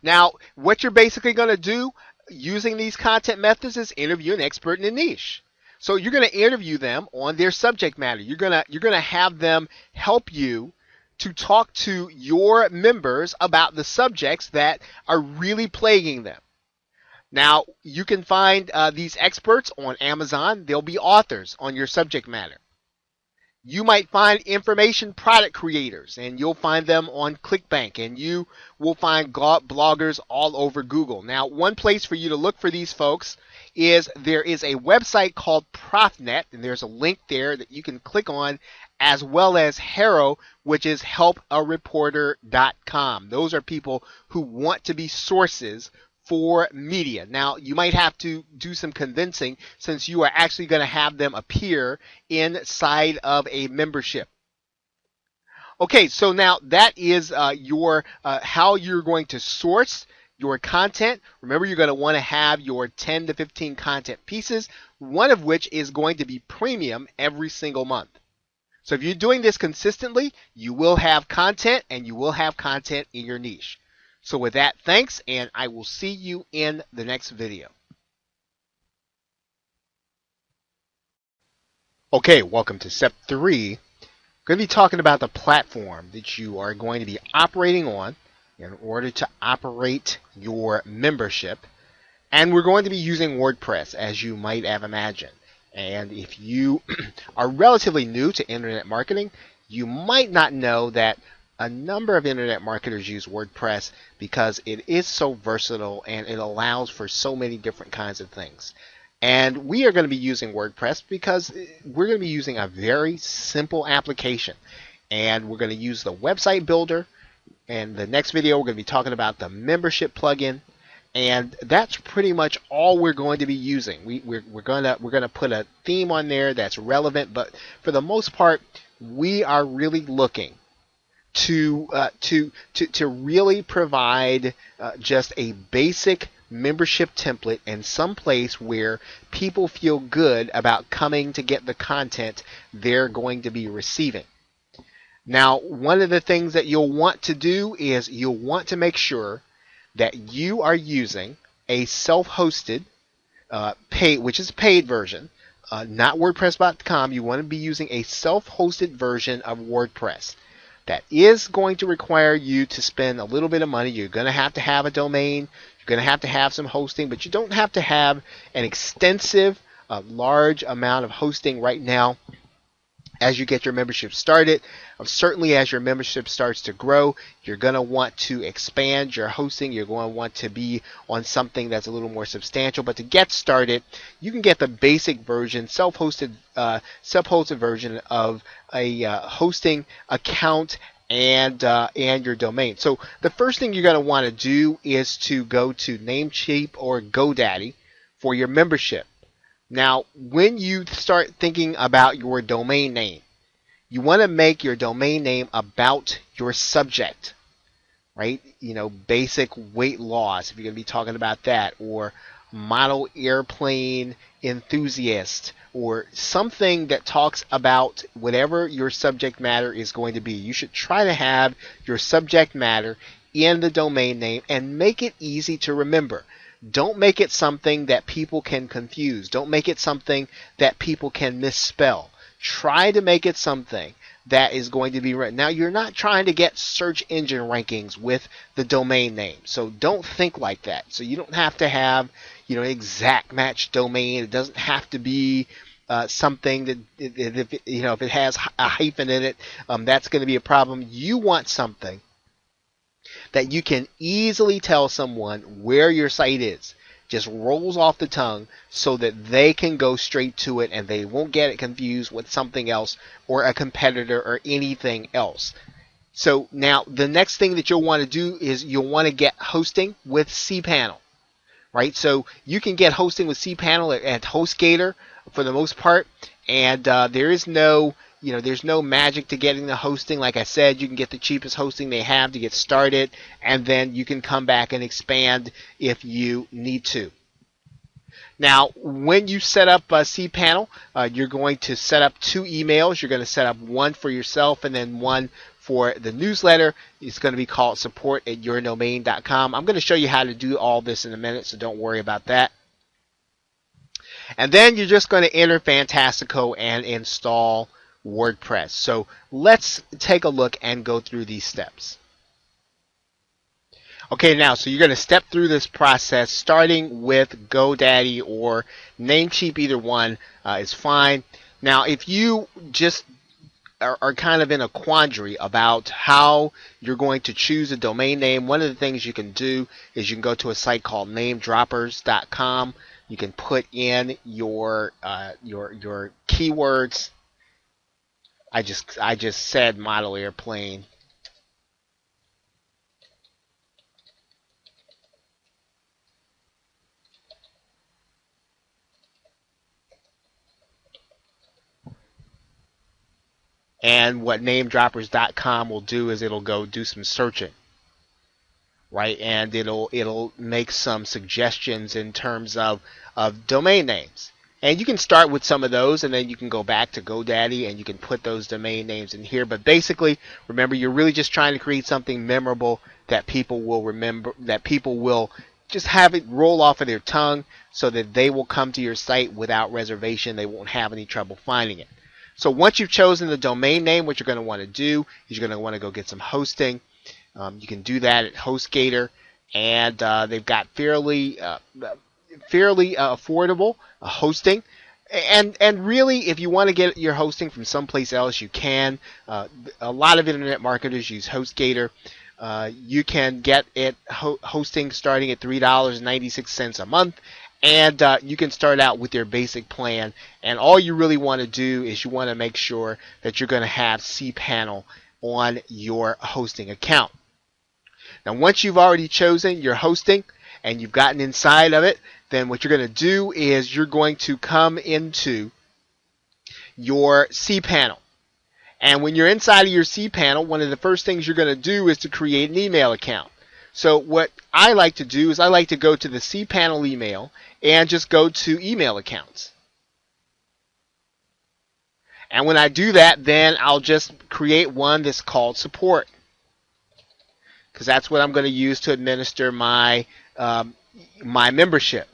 Now, what you're basically going to do using these content methods is interview an expert in a niche. So you're going to interview them on their subject matter. You're going to have them help you to talk to your members about the subjects that are really plaguing them. Now, you can find these experts on Amazon. They'll be authors on your subject matter. You might find information product creators, and you'll find them on ClickBank, and you will find bloggers all over Google. Now, one place for you to look for these folks is there is a website called ProfNet, and there's a link there that you can click on, as well as Haro, which is helpareporter.com. Those are people who want to be sources for media. Now, you might have to do some convincing since you are actually going to have them appear inside of a membership. Okay, so now that is your how you're going to source your content. Remember, you're going to want to have your 10 to 15 content pieces, one of which is going to be premium every single month. So if you're doing this consistently, you will have content, and you will have content in your niche. So with that, thanks, and I will see you in the next video. Okay, welcome to step 3. We're going to be talking about the platform that you are going to be operating on in order to operate your membership. And we're going to be using WordPress, as you might have imagined. And if you are relatively new to internet marketing, you might not know that a number of internet marketers use WordPress because it is so versatile and it allows for so many different kinds of things. And we are going to be using WordPress because we're going to be using a very simple application. And we're going to use the website builder. And the next video, we're going to be talking about the membership plugin. And that's pretty much all we're going to be using. We're going to put a theme on there that's relevant, but for the most part, we are really looking to really provide just a basic membership template and some place where people feel good about coming to get the content they're going to be receiving. Now, one of the things that you'll want to do is you'll want to make sure that you are using a self-hosted paid, which is a paid version, not WordPress.com. You want to be using a self-hosted version of WordPress. That is going to require you to spend a little bit of money. You're going to have a domain. You're going to have some hosting, but you don't have to have an extensive, large amount of hosting right now as you get your membership started. Certainly as your membership starts to grow, you're going to want to expand your hosting. You're going to want to be on something that's a little more substantial. But to get started, you can get the basic version, self-hosted version of a hosting account and your domain. So the first thing you're going to want to do is to go to Namecheap or GoDaddy for your membership. Now, when you start thinking about your domain name, you want to make your domain name about your subject, right? You know, basic weight loss, if you're going to be talking about that, or model airplane enthusiast, or something that talks about whatever your subject matter is going to be. You should try to have your subject matter in the domain name and make it easy to remember. Don't make it something that people can confuse. Don't make it something that people can misspell. Try to make it something that is going to be written. Now, you're not trying to get search engine rankings with the domain name, so don't think like that. So you don't have to have, exact match domain. It doesn't have to be something that, if it has a hyphen in it, that's going to be a problem. You want something that you can easily tell someone where your site is. Just rolls off the tongue so that they can go straight to it and they won't get it confused with something else or a competitor or anything else. So now the next thing that you'll want to do is you'll want to get hosting with cPanel, right? So you can get hosting with cPanel at HostGator for the most part, and there is no there's no magic to getting the hosting. Like I said, you can get the cheapest hosting they have to get started, and then you can come back and expand if you need to. Now, when you set up cPanel, you're going to set up 2 emails. You're going to set up one for yourself and then one for the newsletter. It's going to be called support@yourdomain.com. I'm going to show you how to do all this in a minute, so don't worry about that. And then you're just going to enter Fantastico and install WordPress. So let's take a look and go through these steps. Okay, now, so you're going to step through this process starting with GoDaddy or Namecheap, either one is fine. Now, if you just are kind of in a quandary about how you're going to choose a domain name, one of the things you can do is you can go to a site called namedroppers.com. You can put in your keywords. I just said model airplane. And what namedroppers.com will do is it'll go do some searching, right? And it'll make some suggestions in terms of domain names. And you can start with some of those, and then you can go back to GoDaddy and you can put those domain names in here. But basically, remember, you're really just trying to create something memorable that people will remember, that people will just have it roll off of their tongue, so that they will come to your site without reservation. They won't have any trouble finding it. So once you've chosen the domain name, what you're going to want to do is you're going to want to go get some hosting. You can do that at HostGator, and they've got fairly affordable hosting. And really, if you want to get your hosting from someplace else, you can. A lot of internet marketers use HostGator. You can get it hosting starting at $3.96 a month, and you can start out with your basic plan. And all you really want to do is you want to make sure that you're going to have cPanel on your hosting account. Now, once you've already chosen your hosting and you've gotten inside of it, then what you're going to do is you're going to come into your cPanel. And when you're inside of your cPanel, one of the first things you're going to do is to create an email account. So what I like to do is I like to go to the cPanel email and just go to email accounts. And when I do that, then I'll just create one that's called support, because that's what I'm going to use to administer my my membership.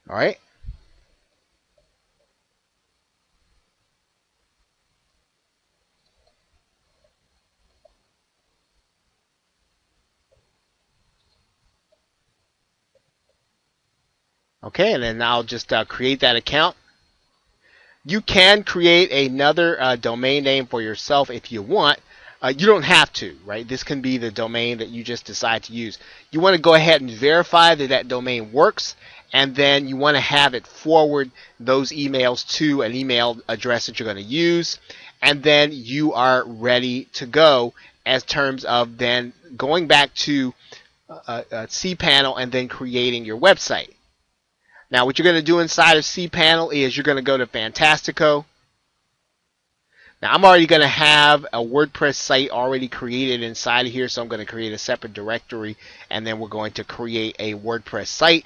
All right. Okay, and then I'll just create that account. You can create another domain name for yourself if you want. You don't have to, right? This can be the domain that you just decide to use. You want to go ahead and verify that that domain works, and then you want to have it forward those emails to an email address that you're going to use, and then you are ready to go as terms of then going back to cPanel and then creating your website. Now, what you're going to do inside of cPanel is you're going to go to Fantastico. Now, I'm already going to have a WordPress site already created inside of here, so I'm going to create a separate directory, and then we're going to create a WordPress site.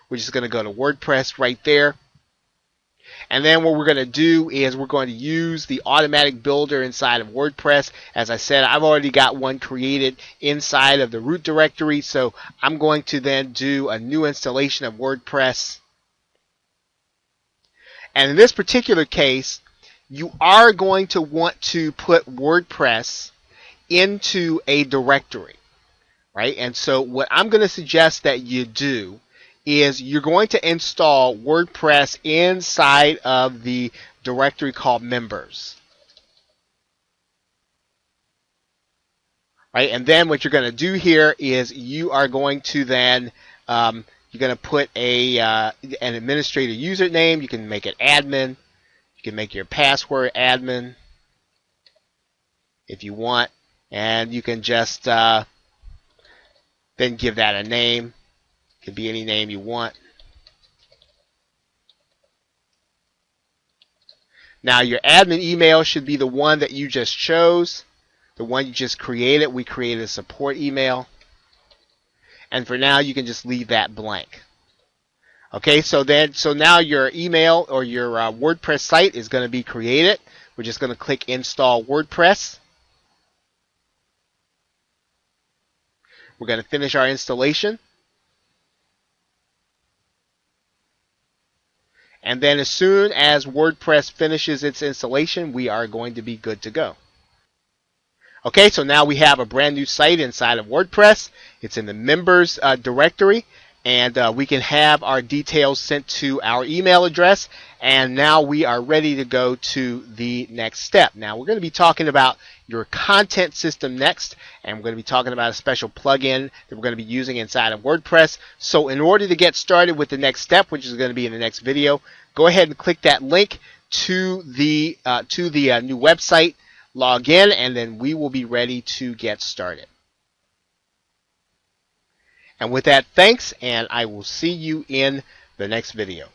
We're just going to go to WordPress right there. And then what we're going to do is we're going to use the automatic builder inside of WordPress. As I said, I've already got one created inside of the root directory, so I'm going to then do a new installation of WordPress. And in this particular case, you are going to want to put WordPress into a directory, right? And so what I'm going to suggest that you do is you're going to install WordPress inside of the directory called members, right? And then what you're going to do here is you are going to then you're going to put an administrator username. You can make it admin. You can make your password admin if you want, and you can just then give that a name. It could be any name you want. Now, your admin email should be the one that you just chose, the one you just created. We created a support email, and for now, you can just leave that blank. Okay, so now your email or your WordPress site is going to be created. We're just going to click Install WordPress. We're going to finish our installation. And then as soon as WordPress finishes its installation, we are going to be good to go. Okay, so now we have a brand new site inside of WordPress. It's in the members directory, and we can have our details sent to our email address. And now we are ready to go to the next step. Now we're going to be talking about your content system next, and we're going to be talking about a special plugin that we're going to be using inside of WordPress. So in order to get started with the next step, which is going to be in the next video, go ahead and click that link to the new website. Log in, and then we will be ready to get started. And with that, thanks, and I will see you in the next video.